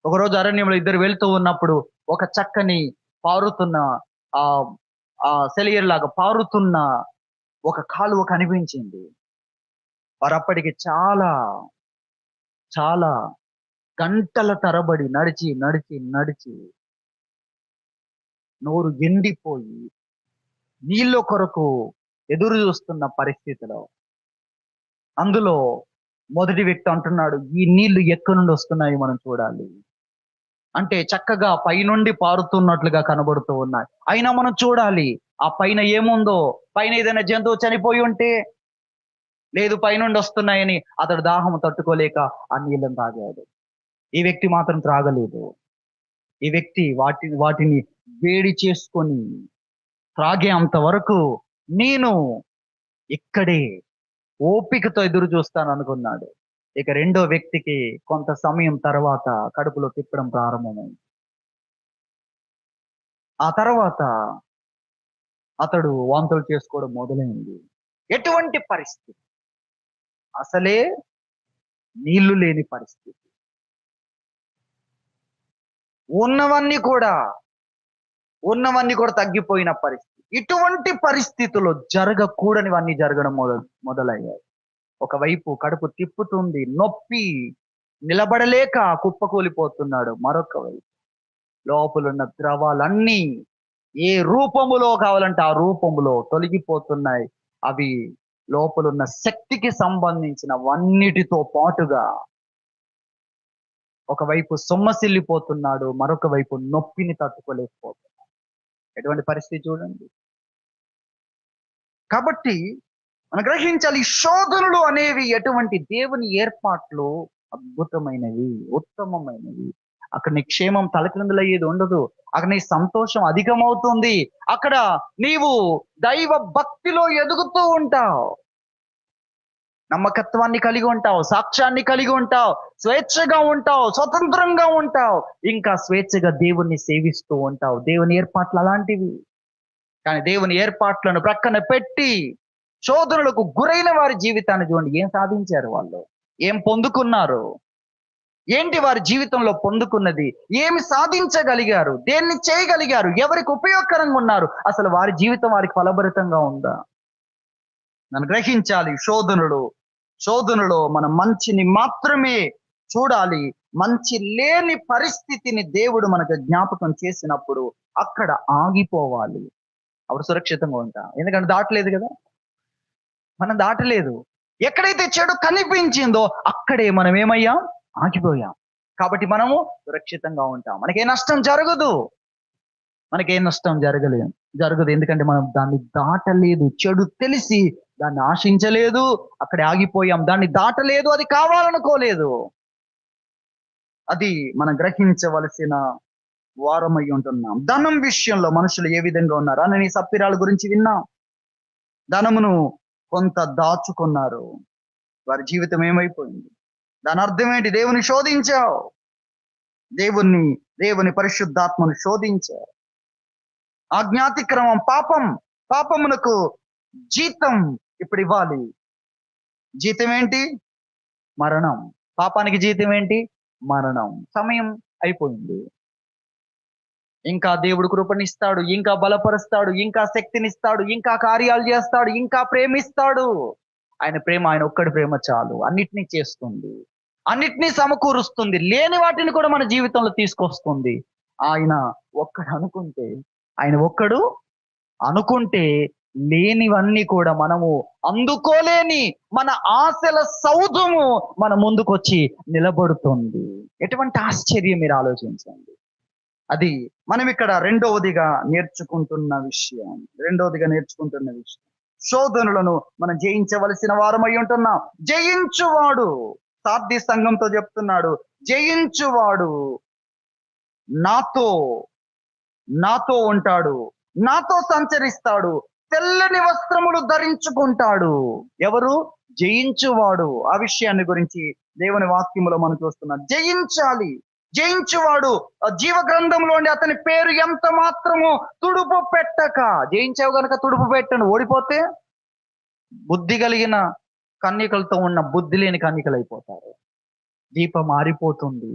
S1: ఒకరోజు అరణ్యంలో ఇద్దరు వెళ్తూ ఉన్నప్పుడు ఒక చక్కని పారుతున్న ఆ ఆ సెలయేరు లాగా పారుతున్న ఒక కాలువ కనిపించింది. వారు అప్పటికి చాలా చాలా గంటల తరబడి నడిచి నడిచి నడిచి నోరు ఎండిపోయి నీళ్ళ కొరకు ఎదురు చూస్తున్న పరిస్థితిలో, అందులో మొదటి వ్యక్తి అంటున్నాడు, ఈ నీళ్లు ఎక్కడి నుండి వస్తున్నాయి మనం చూడాలి. అంటే చక్కగా పైనుండి పారుతున్నట్లుగా కనబడుతూ ఉన్నాయి, అయినా మనం చూడాలి ఆ పైన ఏముందో. పైన ఏదైనా జంతువు చనిపోయి ఉంటే, లేదు పైనుండి వస్తున్నాయని అతడు దాహం తట్టుకోలేక ఆ నీళ్ళని తాగాడు. ఈ వ్యక్తి మాత్రం త్రాగలేదు. ఈ వ్యక్తి వాటిని వేడి చేసుకొని త్రాగే అంతవరకు నేను ఇక్కడే ఓపికతో ఎదురు చూస్తాను అనుకున్నాడు. ఇక రెండో వ్యక్తికి కొంత సమయం తర్వాత కడుపులో తిప్పడం ప్రారంభమైంది. ఆ తర్వాత అతడు వాంతులు చేసుకోవడం మొదలైంది. ఎటువంటి పరిస్థితి? అసలే నీళ్లు లేని పరిస్థితి, ఉన్నవన్నీ కూడా తగ్గిపోయిన పరిస్థితి. ఇటువంటి పరిస్థితుల్లో జరగకూడనివన్నీ జరగడం మొదలయ్యాయి. ఒకవైపు కడుపు తిప్పుతుంది, నొప్పి, నిలబడలేక కుప్పకూలిపోతున్నాడు. మరొక వైపు లోపలున్న ద్రవాలన్నీ ఏ రూపములో కావాలంటే ఆ రూపములో తొలగిపోతున్నాయి. అవి లోపలున్న శక్తికి సంబంధించినవన్నిటితో పాటుగా ఒకవైపు సొమ్మసిల్లిపోతున్నాడు, మరొక వైపు నొప్పిని తట్టుకోలేకపోతున్నాడు. ఎటువంటి పరిస్థితి చూడండి. కాబట్టి మనం గ్రహించాలి, శోధనలు అనేవి ఎటువంటి దేవుని ఏర్పాట్లు అద్భుతమైనవి, ఉత్తమమైనవి. అక్కడ నీ క్షేమం తలక్రిందులయ్యేది ఉండదు, అక్కడ నీ సంతోషం అధికమవుతుంది, అక్కడ నీవు దైవ భక్తిలో ఎదుగుతూ ఉంటావు, నమ్మకత్వాన్ని కలిగి ఉంటావు, సాక్ష్యాన్ని కలిగి ఉంటావు, స్వేచ్ఛగా ఉంటావు, స్వతంత్రంగా ఉంటావు, ఇంకా స్వేచ్ఛగా దేవుణ్ణి సేవిస్తూ ఉంటావు. దేవుని ఏర్పాట్లు అలాంటివి. కానీ దేవుని ఏర్పాట్లను ప్రక్కన పెట్టి శోధనలకు గురైన వారి జీవితాన్ని చూడండి. ఏం సాధించారు వాళ్ళు? ఏం పొందుకున్నారు? ఏంటి వారి జీవితంలో పొందుకున్నది? ఏమి సాధించగలిగారు? దేన్ని చేయగలిగారు? ఎవరికి ఉపయోగకరంగా ఉన్నారు? అసలు వారి జీవితం వారికి ఫలభరితంగా ఉందా? నన్ను గ్రహించాలి. శోధనలో మనం మంచిని మాత్రమే చూడాలి. మంచి లేని పరిస్థితిని దేవుడు మనకు జ్ఞాపకం చేసినప్పుడు అక్కడ ఆగిపోవాలి. అప్పుడు సురక్షితంగా ఉంటాం. ఎందుకంటే దాటలేదు కదా, మనం దాటలేదు. ఎక్కడైతే చెడు కనిపించిందో అక్కడే మనం ఏమయ్యాం? ఆగిపోయాం. కాబట్టి మనము సురక్షితంగా ఉంటాం. మనకే నష్టం జరగదు, జరగదు. ఎందుకంటే మనం దాన్ని దాటలేదు. చెడు తెలిసి దాన్ని ఆశించలేదు, అక్కడ ఆగిపోయాం. దాన్ని దాటలేదు, అది కావాలనుకోలేదు. అది మనం గ్రహించవలసిన వారమై ఉంటున్నాం. ధనం విషయంలో మనుషులు ఏ విధంగా ఉన్నారు అని సప్పిరాల గురించి విన్నాం. ధనమును కొంత దాచుకున్నారు. వారి జీవితం ఏమైపోయింది? దాని అర్థం ఏంటి? దేవుని శోధించావు, దేవుని పరిశుద్ధాత్మను శోధించావు. ఆజ్ఞాతిక్రమం పాపమునకు జీతం ఇప్పుడు ఇవ్వాలి. జీతం ఏంటి? మరణం. పాపానికి జీతం ఏంటి? మరణం. సమయం అయిపోయింది. ఇంకా దేవుడు కృపనిస్తాడు, ఇంకా బలపరుస్తాడు, ఇంకా శక్తినిస్తాడు, ఇంకా కార్యాలు చేస్తాడు, ఇంకా ప్రేమిస్తాడు. ఆయన ప్రేమ, ఆయన ఒక్కడి ప్రేమ చాలు. అన్నిటినీ చేస్తుంది, అన్నిటినీ సమకూరుస్తుంది, లేని వాటిని కూడా మన జీవితంలో తీసుకొస్తుంది. ఆయన ఒక్కడు అనుకుంటే లేనివన్నీ కూడా మనము అందుకోలేని మన ఆశల సౌధము మన ముందుకొచ్చి నిలబడుతుంది. ఎటువంటి ఆశ్చర్యం మీరు ఆలోచించండి. అది మనం ఇక్కడ రెండవదిగా నేర్చుకుంటున్న విషయం. శోధనలను మనం జయించవలసిన వారమై ఉంటున్నాం. జయించువాడు, సార్థి సంఘంతో చెప్తున్నాడు, జయించువాడు నాతో ఉంటాడు, నాతో సంచరిస్తాడు, తెల్లని వస్త్రములు ధరించుకుంటాడు. ఎవరు? జయించువాడు. ఆ విషయాన్ని గురించి దేవుని వాక్యములో మనం చూస్తున్నాం. జయించువాడు జీవ గ్రంథంలోని అతని పేరు ఎంత మాత్రము తుడుపు పెట్టక. జయించావు గనక తుడుపు పెట్టను. ఓడిపోతే బుద్ధి కలిగిన కన్యకలతో ఉన్న బుద్ధి లేని కన్యకలు అయిపోతారు. దీపం ఆరిపోతుంది.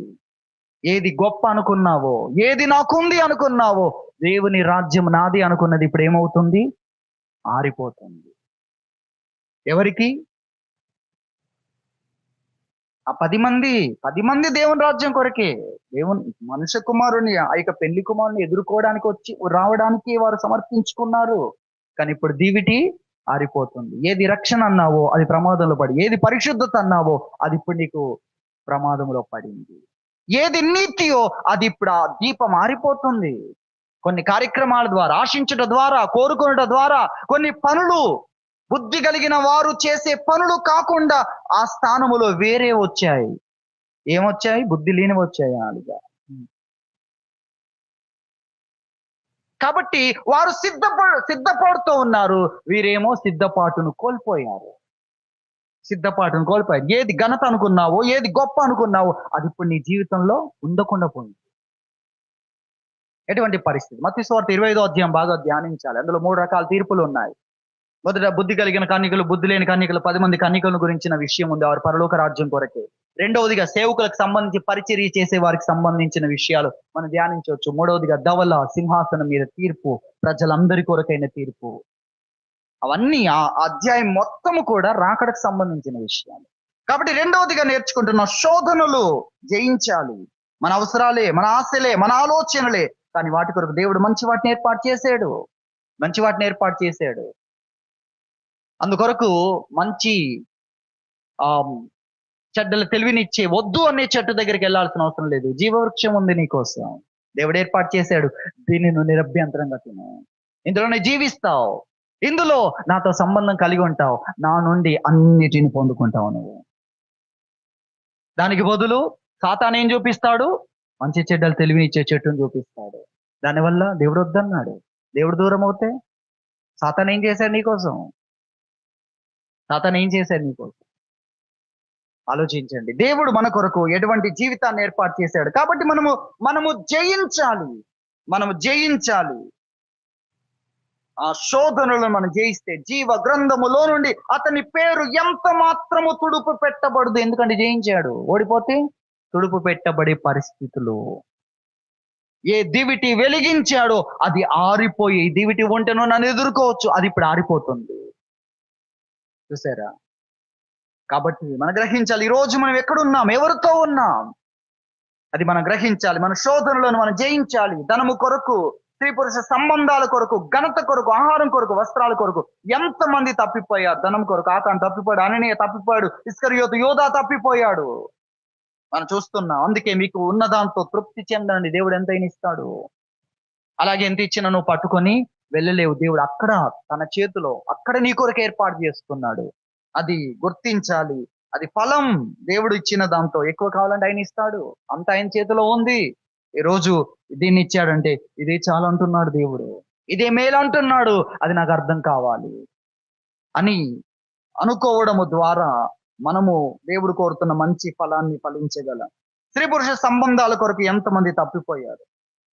S1: ఏది గొప్ప అనుకున్నావో, ఏది నాకుంది అనుకున్నావో, దేవుని రాజ్యం నాది అనుకున్నది ఇప్పుడు ఏమవుతుంది? ఆరిపోతుంది. ఎవరికి? ఆ 10 మంది దేవుని రాజ్యం కొరకే. మనుష్య కుమారుని, ఆ యొక్క పెళ్లి కుమారుని ఎదుర్కోవడానికి రావడానికి వారు సమర్పించుకున్నారు. కానీ ఇప్పుడు దీవిటి ఆరిపోతుంది. ఏది రక్షణ అన్నావో అది ప్రమాదంలో పడి, ఏది పరిశుద్ధత అన్నావో అది ఇప్పుడు నీకు ప్రమాదంలో పడింది. ఏది నీతియో అది ఇప్పుడు ఆ దీపం ఆరిపోతుంది. కొన్ని కార్యక్రమాల ద్వారా, ఆశించుట ద్వారా, కోరుకునుట ద్వారా, కొన్ని పనులు, బుద్ధి కలిగిన వారు చేసే పనులు కాకుండా ఆ స్థానములో వేరే వచ్చాయి. ఏమొచ్చాయి? బుద్ధి లేని వచ్చాయి. కాబట్టి వారు సిద్ధపడుతూ ఉన్నారు. వీరేమో సిద్ధపాటును కోల్పోయారు. ఏది ఘనత అనుకున్నావో, ఏది గొప్ప అనుకున్నావో అది ఇప్పుడు నీ జీవితంలో ఉండకుండా పోయింది. ఎటువంటి పరిస్థితి? మత్తయి సువార్త 25వ అధ్యాయం బాగా ధ్యానించాలి. అందులో 3 రకాల తీర్పులు ఉన్నాయి. మొదట బుద్ధి కలిగిన కన్యకలు, బుద్ధి లేని కన్యకలు, 10 మంది కన్యకలను గురించిన విషయం ఉంది, వారి పరలోక రాజ్యం కొరకే. రెండవదిగా సేవకులకు సంబంధించి పరిచర్య చేసే వారికి సంబంధించిన విషయాలు మనం ధ్యానించవచ్చు. మూడవదిగా ధవల సింహాసనం మీద తీర్పు, ప్రజలందరి కొరకైన తీర్పు. అవన్నీ ఆ అధ్యాయం మొత్తము కూడా రాకడకు సంబంధించిన విషయాలు. కాబట్టి రెండవదిగా నేర్చుకుంటున్న శోధనలు జయించాలి. మన అవసరాలే, మన ఆశలే, మన ఆలోచనలే, కానీ వాటి కొరకు దేవుడు మంచి వాటిని ఏర్పాటు చేశాడు. అందుకొరకు మంచి చెడ్డల తెలివినిచ్చే వద్దు అనే చెట్టు దగ్గరికి వెళ్ళాల్సిన అవసరం లేదు. జీవవృక్షం ఉంది నీకోసం, దేవుడు ఏర్పాటు చేశాడు. దీన్ని నువ్వు నిరభ్యంతరంగా తిను, ఇందులోనే జీవిస్తావు, ఇందులో నాతో సంబంధం కలిగి ఉంటావు, నా నుండి అన్నిటిని పొందుకుంటావు నువ్వు. దానికి బదులు సాతాను ఏం చూపిస్తాడు? మంచి చెడ్డలు తెలివినిచ్చే చెట్టును చూపిస్తాడు. దానివల్ల దేవుడు వద్దన్నాడు. దేవుడు దూరం అవుతే సాతాను ఏం చేశాడు నీకోసం? ఆలోచించండి. దేవుడు మన కొరకు ఎటువంటి జీవితాన్ని ఏర్పాటు చేశాడు. కాబట్టి మనము జయించాలి. ఆ శోధనలను మనం జయిస్తే జీవ గ్రంథములో నుండి అతని పేరు ఎంత మాత్రము తుడుపు పెట్టబడదు. ఎందుకంటే జయించాడు. ఓడిపోతే తుడుపు పెట్టబడే పరిస్థితులు. ఏ దివిటి వెలిగించాడో అది ఆరిపోయి, దివిటి ఉంటేనో నన్ను ఎదుర్కోవచ్చు, అది ఇప్పుడు ఆరిపోతుంది. చూసారా? కాబట్టి మనం గ్రహించాలి, ఈరోజు మనం ఎక్కడున్నాం, ఎవరితో ఉన్నాం, అది మనం గ్రహించాలి. మన శోధనలను మనం జయించాలి. ధనము కొరకు, స్త్రీ పురుష సంబంధాల కొరకు, ఘనత కొరకు, ఆహారం కొరకు, వస్త్రాల కొరకు ఎంతమంది తప్పిపోయారు. ధనం కొరకు ఆకాను తప్పిపోయాడు, అననీయ తప్పిపోయాడు, ఇస్కరియోతు యోధా తప్పిపోయాడు. మనం చూస్తున్నాం. అందుకే మీకు ఉన్న దాంతో తృప్తి చెందండి, దేవుడు ఎంతైనా ఇస్తాడు. అలాగే ఎంత ఇచ్చినా నువ్వు పట్టుకొని వెళ్ళలేవు. దేవుడు అక్కడ తన చేతిలో అక్కడ నీ కొరకు ఏర్పాటు చేసుకున్నాడు. అది గుర్తించాలి. అది ఫలం. దేవుడు ఇచ్చిన దాంతో ఎక్కువ కావాలంటే ఆయన ఇస్తాడు. అంత ఆయన చేతిలో ఉంది. ఈ రోజు దీన్ని ఇచ్చాడంటే ఇదే చాలు అంటున్నాడు దేవుడు. ఇదే మేలు అంటున్నాడు. అది నాకు అర్థం కావాలి అని అనుకోవడము ద్వారా మనము దేవుడు కోరుతున్న మంచి ఫలాన్ని ఫలించగలం. స్త్రీ పురుష సంబంధాల కొరకు ఎంతమంది తప్పిపోయారు.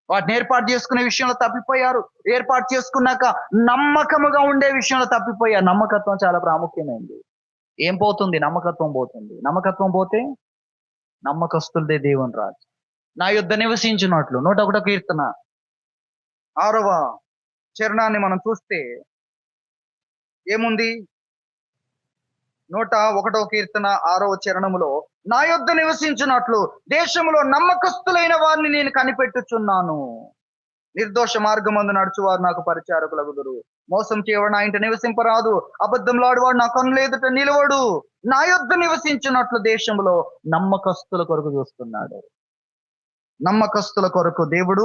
S1: వాటిని ఏర్పాటు చేసుకునే విషయంలో తప్పిపోయారు. ఏర్పాటు చేసుకున్నాక నమ్మకముగా ఉండే విషయంలో తప్పిపోయారు. నమ్మకత్వం చాలా ప్రాముఖ్యమైనది. ఏం పోతుంది? నమ్మకత్వం పోతుంది. నమ్మకత్వం పోతే నమ్మకస్తులదే దేవుని రాజు. నా యుద్ధ నివసించినట్లు 101 కీర్తన 6వ చరణాన్ని మనం చూస్తే ఏముంది? 101వ కీర్తన 6వ చరణములో నా యొద్ద నివసించినట్లు దేశములో నమ్మకస్తులైన వారిని నేను కనిపెట్టుచున్నాను. నిర్దోష మార్గమందు నడుచువారు నాకు పరిచారకులగుదురు. మోసం చేయవాడు నా ఇంట నివసింపరాదు. అబద్ధంలాడువాడు నా కన్నుల ఎదుట నిలవడు. నా యొద్ద నివసించినట్లు దేశంలో నమ్మకస్తుల కొరకు చూస్తున్నాడు. నమ్మకస్తుల కొరకు దేవుడు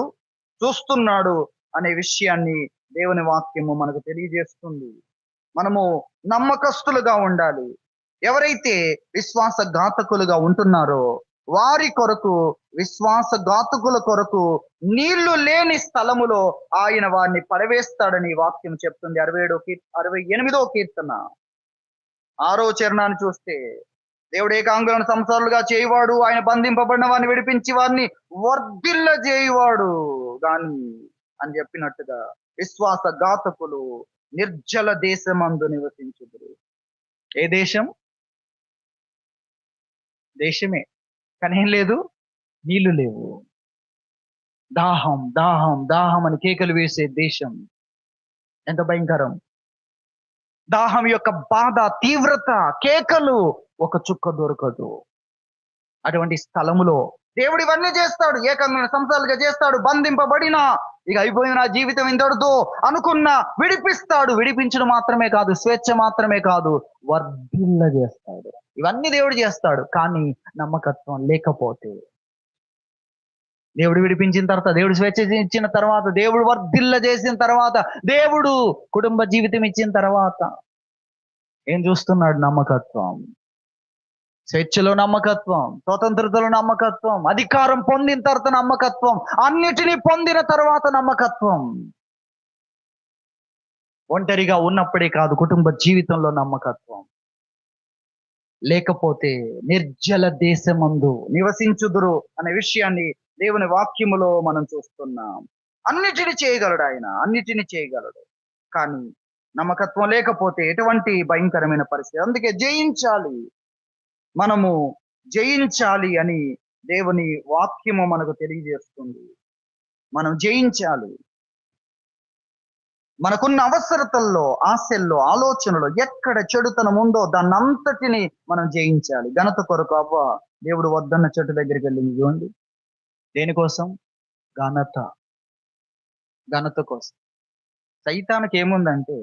S1: చూస్తున్నాడు అనే విషయాన్ని దేవుని వాక్యము మనకు తెలియజేస్తుంది. మనము నమ్మకస్తులుగా ఉండాలి. ఎవరైతే విశ్వాసఘాతకులుగా ఉంటున్నారో వారి కొరకు, విశ్వాసఘాతకుల కొరకు నీళ్లు లేని స్థలములో ఆయన వారిని పడవేస్తాడని వాక్యం చెప్తుంది. 68వ కీర్తన 6వ చరణాన్ని చూస్తే దేవుడు ఏకాంగులను సంసారులుగా చేయవాడు, ఆయన బంధింపబడిన వారిని విడిపించి వారిని వర్ధిల్ల చేయవాడు గాని అని చెప్పినట్టుగా విశ్వాసఘాతకులు నిర్జల దేశమందు నివసించుదురు. ఏ దేశం? దేశమే, కానీ ఏం లేదు, నీళ్లు లేవు. దాహం దాహం దాహం అని కేకలు వేసే దేశం. ఎంత భయంకరం! దాహం యొక్క బాధ, తీవ్రత, కేకలు, ఒక చుక్క దొరకదు. అటువంటి స్థలములో దేవుడు ఇవన్నీ చేస్తాడు. ఏకంగా సంవత్సరాలుగా చేస్తాడు. బంధింపబడిన ఇక అయిపోయిన నా జీవితం ఇంతటితో అనుకున్నా విడిపిస్తాడు. విడిపించడం మాత్రమే కాదు, స్వేచ్ఛ మాత్రమే కాదు, వర్ధిల్ల చేస్తాడు. ఇవన్నీ దేవుడు చేస్తాడు. కానీ నమ్మకత్వం లేకపోతే, దేవుడు విడిపించిన తర్వాత, దేవుడు స్వేచ్ఛ ఇచ్చిన తర్వాత, దేవుడు వర్ధిల్ల చేసిన తర్వాత, దేవుడు కుటుంబ జీవితం ఇచ్చిన తర్వాత ఏం చూస్తున్నాడు? నమ్మకత్వం. స్వేచ్ఛలో నమ్మకత్వం, స్వతంత్రతలో నమ్మకత్వం, అధికారం పొందిన తర్వాత నమ్మకత్వం, అన్నిటినీ పొందిన తర్వాత నమ్మకత్వం. ఒంటరిగా ఉన్నప్పుడే కాదు, కుటుంబ జీవితంలో నమ్మకత్వం లేకపోతే నిర్జల దేశమందు నివసించుదురు అనే విషయాన్ని దేవుని వాక్యములో మనం చూస్తున్నాం. అన్నిటిని చేయగలడు ఆయన, అన్నిటిని చేయగలడు. కానీ నమ్మకత్వం లేకపోతే ఎటువంటి భయంకరమైన పరిస్థితి. అందుకే జయించాలి, మనము జయించాలి అని దేవుని వాక్యము మనకు తెలియజేస్తుంది. మనం జయించాలి. మనకున్న అవసరతల్లో, ఆశల్లో, ఆలోచనలో ఎక్కడ చెడుతనం ఉందో దాన్ని అంతటిని మనం జయించాలి. ఘనత కొరకు అవ్వ దేవుడు వద్దన్న చెట్టు దగ్గరికి వెళ్ళింది చూడండి. దేనికోసం? ఘనత. ఘనత కోసం. సైతానికి ఏముందంటే,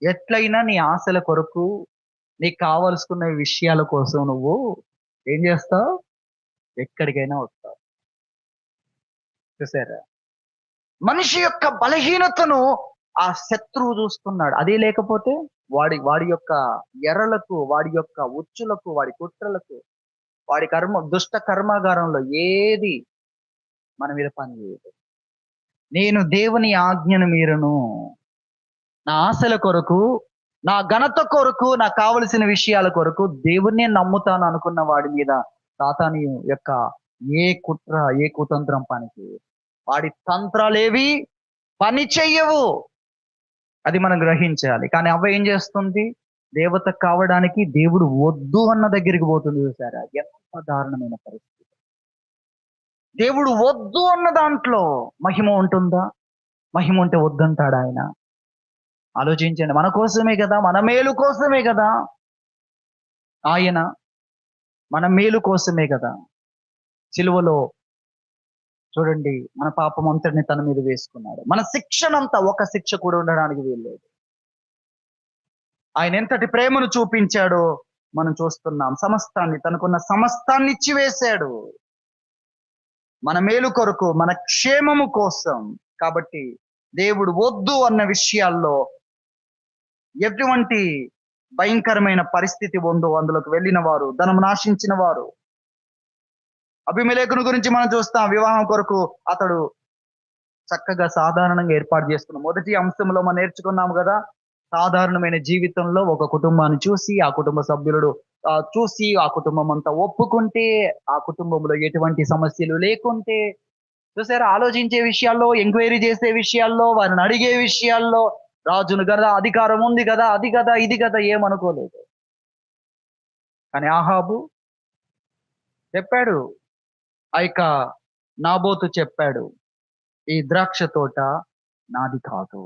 S1: ఎట్లయినా నీ ఆశల కొరకు, నీకు కావలసుకున్న విషయాల కోసం నువ్వు ఏం చేస్తావు? ఎక్కడికైనా వస్తావు. చూసారా? మనిషి యొక్క బలహీనతను ఆ శత్రువు చూస్తున్నాడు. అదే లేకపోతే వాడి యొక్క ఎర్రలకు, వాడి యొక్క ఉచ్చులకు, వాడి కుట్రలకు, వాడి దుష్ట కర్మాగారంలో ఏది మన మీద పని చేయదు. నేను దేవుని ఆజ్ఞను మీరను, నా ఆశల కొరకు, నా ఘనత కొరకు, నాకు కావలసిన విషయాల కొరకు దేవుణ్ణే నమ్ముతాను అనుకున్న వాడి మీద సాతాను యొక్క ఏ కుట్ర, ఏ కుతంత్రం పనికి, వాడి తంత్రాలేవి పని చెయ్యవు. అది మనం గ్రహించాలి. కానీ అవ్వ ఏం చేస్తుంది? దేవత కావడానికి దేవుడు వద్దు అన్న దగ్గరికి పోతుంది. చూసారా? ఎంత దారుణమైన పరిస్థితి. దేవుడు వద్దు అన్న దాంట్లో మహిమ ఉంటుందా? మహిమ ఉంటే వద్దంటాడు ఆయన? ఆలోచించండి. మన కోసమే కదా, మన మేలు కోసమే కదా ఆయన, మన మేలు కోసమే కదా సిలువలో చూడండి మన పాపం అంతటిని తన మీద వేసుకున్నాడు. మన శిక్షనంతా, ఒక శిక్ష కూడా ఉండడానికి వీల్లేదు. ఆయన ఎంతటి ప్రేమను చూపించాడో మనం చూస్తున్నాం. సమస్తాన్ని, తనకున్న సమస్తాన్ని ఇచ్చి వేశాడు మన మేలు కొరకు, మన క్షేమము కోసం. కాబట్టి దేవుడు వద్దు అన్న విషయాల్లో ఎటువంటి భయంకరమైన పరిస్థితి ఉందో అందులోకి వెళ్ళిన వారు, ధనం నాశించిన వారు. అబీమెలెకును గురించి మనం చూస్తాం. వివాహం కొరకు అతడు చక్కగా సాధారణంగా ఏర్పాటు చేసుకున్నాం. మొదటి అంశంలో మనం నేర్చుకున్నాము కదా, సాధారణమైన జీవితంలో ఒక కుటుంబాన్ని చూసి ఆ కుటుంబ సభ్యులు చూసి ఆ కుటుంబం అంతా ఒప్పుకుంటే, ఆ కుటుంబంలో ఎటువంటి సమస్యలు లేకుంటే, చూసారా, ఆలోచించే విషయాల్లో, ఎంక్వైరీ చేసే విషయాల్లో, వారిని అడిగే విషయాల్లో, రాజును కదా, అధికారం ఉంది కదా, అది కదా, ఇది కదా, ఏమనుకోలేదు. కానీ ఆహాబు చెప్పాడు, ఆ యొక్క నాబోతు చెప్పాడు, ఈ ద్రాక్ష తోట నాది కాదు,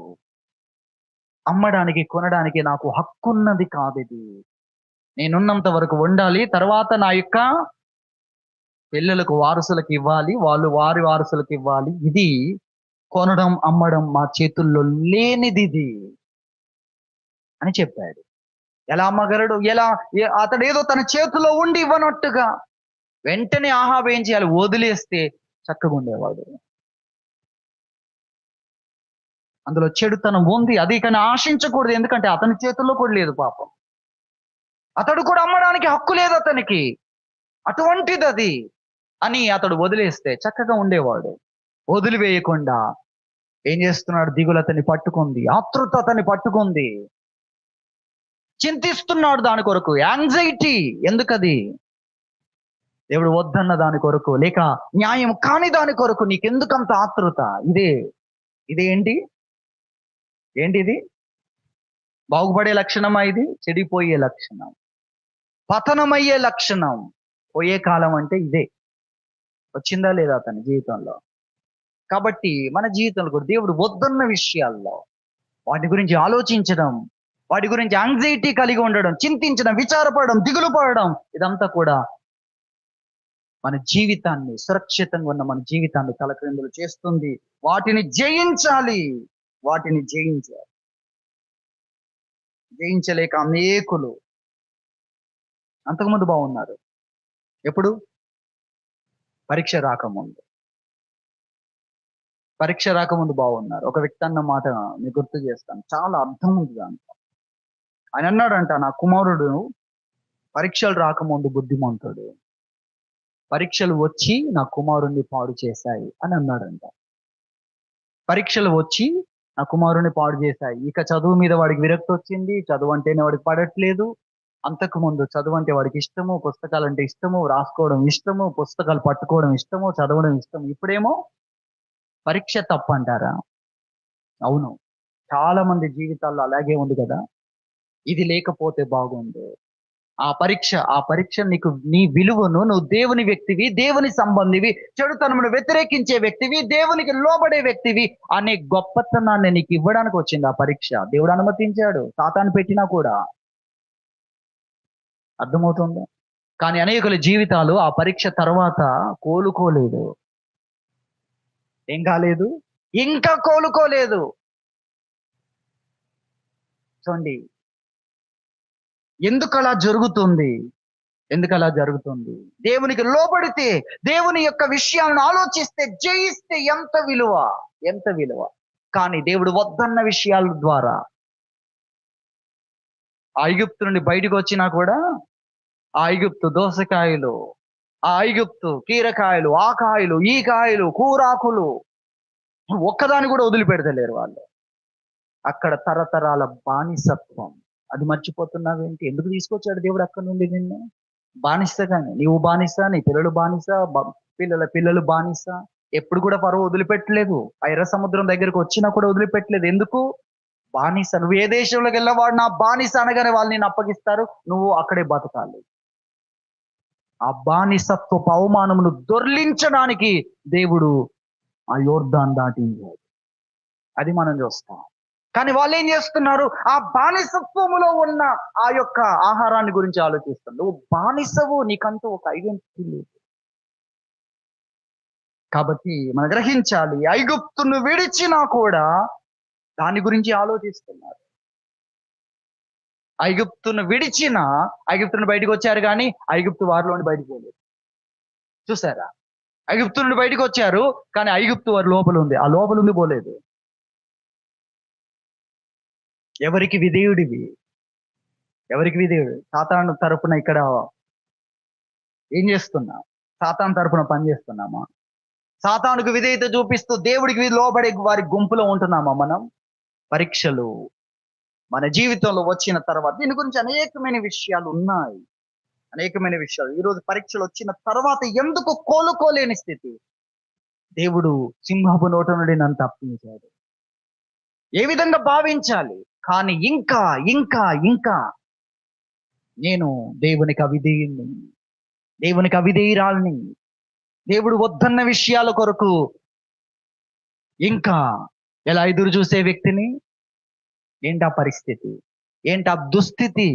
S1: అమ్మడానికి కొనడానికి నాకు హక్కున్నది కాదు, ఇది నేనున్నంత వరకు ఉండాలి, తర్వాత నా యొక్క పిల్లలకు వారసులకు ఇవ్వాలి, వాళ్ళు వారి వారసులకు ఇవ్వాలి, ఇది కొనడం అమ్మడం మా చేతుల్లో లేనిది ఇది అని చెప్పాడు. ఎలా అమ్మగలడు? ఎలా? అతడు ఏదో తన చేతిలో ఉండి ఇవ్వనట్టుగా. వెంటనే ఆహాబు ఏం చేయాలి? వదిలేస్తే చక్కగా ఉండేవాడు. అందులో చెడుతనం ఉంది, అది కానీ ఆశించకూడదు, ఎందుకంటే అతని చేతుల్లో కూడా లేదు పాపం. అతడు కూడా అమ్మడానికి హక్కు లేదు అతనికి, అటువంటిది అది అని అతడు వదిలేస్తే చక్కగా ఉండేవాడు. వదిలివేయకుండా ఏం చేస్తున్నాడు? దిగులు అతన్ని పట్టుకుంది, ఆతృత అతన్ని పట్టుకుంది, చింతిస్తున్నాడు దాని కొరకు, యాంగ్జైటీ. ఎందుకది? దేవుడు వద్దన్న దాని కొరకు, లేక న్యాయం కాని దాని కొరకు నీకెందుకంత ఆతృత? ఇదేంటి? ఏంటిది? బాగుపడే లక్షణమా ఇది? చెడిపోయే లక్షణం, పతనమయ్యే లక్షణం. పోయే కాలం అంటే ఇదే. వచ్చిందా లేదా అతని జీవితంలో? కాబట్టి మన జీవితంలో కూడా దేవుడు వద్దన్న విషయాల్లో వాటి గురించి ఆలోచించడం, వాటి గురించి యాంగ్జైటీ కలిగి ఉండడం, చింతించడం, విచారపడడం, దిగులు పడడం, ఇదంతా కూడా మన జీవితాన్ని, సురక్షితంగా ఉన్న మన జీవితాన్ని తలక్రిందులు చేస్తుంది. వాటిని జయించాలి, వాటిని జయించాలి. జయించలేక అనేకులు అంతకుముందు బాగున్నారు. ఎప్పుడు? పరీక్ష రాకముందు బాగున్నారు. ఒక వ్యక్తి అన్న మాట మీకు గుర్తు చేస్తాను, చాలా అర్థం ఉంది దాంట్లో. ఆయన అన్నాడంట, నా కుమారుడు పరీక్షలు రాకముందు బుద్ధిమంతుడు, పరీక్షలు వచ్చి నా కుమారుణ్ణి పాడు చేశాయి అని అన్నాడంట. పరీక్షలు వచ్చి నా కుమారుని పాడు చేశాయి. ఇక చదువు మీద వాడికి విరక్తి వచ్చింది, చదువు అంటేనే వాడికి పడట్లేదు. అంతకుముందు చదువు అంటే వాడికి ఇష్టము, పుస్తకాలు అంటే ఇష్టము, రాసుకోవడం ఇష్టము, పుస్తకాలు పట్టుకోవడం ఇష్టము, చదవడం ఇష్టం. ఇప్పుడేమో పరీక్ష తప్పంటారా? అవును, చాలా మంది జీవితాల్లో అలాగే ఉంది కదా. ఇది లేకపోతే బాగుండు. ఆ పరీక్ష నీకు నీ విలువను, నువ్వు దేవుని వ్యక్తివి, దేవుని సంబంధివి, చెడుతనమును వ్యతిరేకించే వ్యక్తివి, దేవునికి లోబడే వ్యక్తివి అనే గొప్పతనాన్ని నీకు ఇవ్వడానికి వచ్చింది ఆ పరీక్ష. దేవుడు అనుమతించాడు, సాతాను పెట్టినా కూడా. అర్థమవుతుంది? కానీ అనేకుల జీవితాలు ఆ పరీక్ష తర్వాత కోలుకోలేదు. ఏం కాలేదు? ఇంకా కోలుకోలేదు. చూడండి, ఎందుకు అలా జరుగుతుంది? దేవునికి లోబడితే, దేవుని యొక్క విషయాలను ఆలోచిస్తే, జయిస్తే ఎంత విలువ. కానీ దేవుడు వద్దన్న విషయాల ద్వారా ఆ ఐగుప్తు నుండి బయటకు వచ్చినా కూడా, ఆ ఐగుప్తు దోసకాయలు, ఆ ఐగుప్తు కీరకాయలు, ఆ కాయలు, ఈ కాయలు, కూరాకులు, ఒక్కదాన్ని కూడా వదిలిపెడతలేరు వాళ్ళు. అక్కడ తరతరాల బానిసత్వం, అది మర్చిపోతున్నావేంటి? ఎందుకు తీసుకొచ్చాడు దేవుడు అక్కడ నుండి నిన్ను? బానిసగానే నీవు బానిస, నీ పిల్లలు బానిస, పిల్లలు బానిస. ఎప్పుడు కూడా ఫరో వదిలిపెట్టలేదు. ఆ ఎర్ర సముద్రం దగ్గరకు వచ్చినా కూడా వదిలిపెట్టలేదు. ఎందుకు? బానిస. నువ్వు ఏ దేశంలోకి వెళ్ళవాడు నా బానిస అనగానే వాళ్ళు నేను అప్పగిస్తారు, నువ్వు అక్కడే బతకాలి. ఆ బానిసత్వపు అవమానమును దొర్లించడానికి దేవుడు ఆ యోర్దాన్ దాటించాడు. అది మనం చూస్తాం. కానీ వాళ్ళు ఏం చేస్తున్నారు? ఆ బానిసత్వములో ఉన్న ఆ యొక్క ఆహారాన్ని గురించి ఆలోచిస్తారు. నువ్వు బానిసవు, నీకంటూ ఒక ఐడెంటిటీ లేదు. కాబట్టి మనం గ్రహించాలి, ఐగుప్తును విడిచినా కూడా దాని గురించి ఆలోచిస్తున్నారు. ఐగుప్తును బయటకు వచ్చారు, కానీ ఐగుప్తు వారిలోని బయటకు పోలేదు. చూసారా? ఐగుప్తు నుండి బయటకు వచ్చారు, కానీ ఐగుప్తు వారి లోపల ఉంది, ఆ లోపల ఉండి పోలేదు. ఎవరికి విధేయుడివి? ఎవరికి విధేయుడు? సాతాను తరపున ఇక్కడ ఏం చేస్తున్నాం? సాతాను తరపున పని చేస్తున్నామా? సాతానుకు విధేయత చూపిస్తూ దేవుడికి లోబడే వారి గుంపులో ఉంటున్నామా మనం? పరీక్షలు మన జీవితంలో వచ్చిన తర్వాత దీని గురించి అనేకమైన విషయాలు ఉన్నాయి. అనేకమైన విషయాలు. ఈరోజు పరీక్షలు వచ్చిన తర్వాత ఎందుకు కోలుకోలేని స్థితి? దేవుడు సింహపు నోట నుండి నన్ను తప్పించాడు. ఏ విధంగా భావించాలి? కానీ ఇంకా ఇంకా ఇంకా నేను దేవునికి అవిధేయుణ్ణి, దేవునికి అవిధేయురాల్ని. దేవుడు వద్దన్న విషయాల కొరకు ఇంకా ఎలా ఎదురు చూసే వ్యక్తిని? ఏంటా పరిస్థితి? ఏంటా దుస్థితి?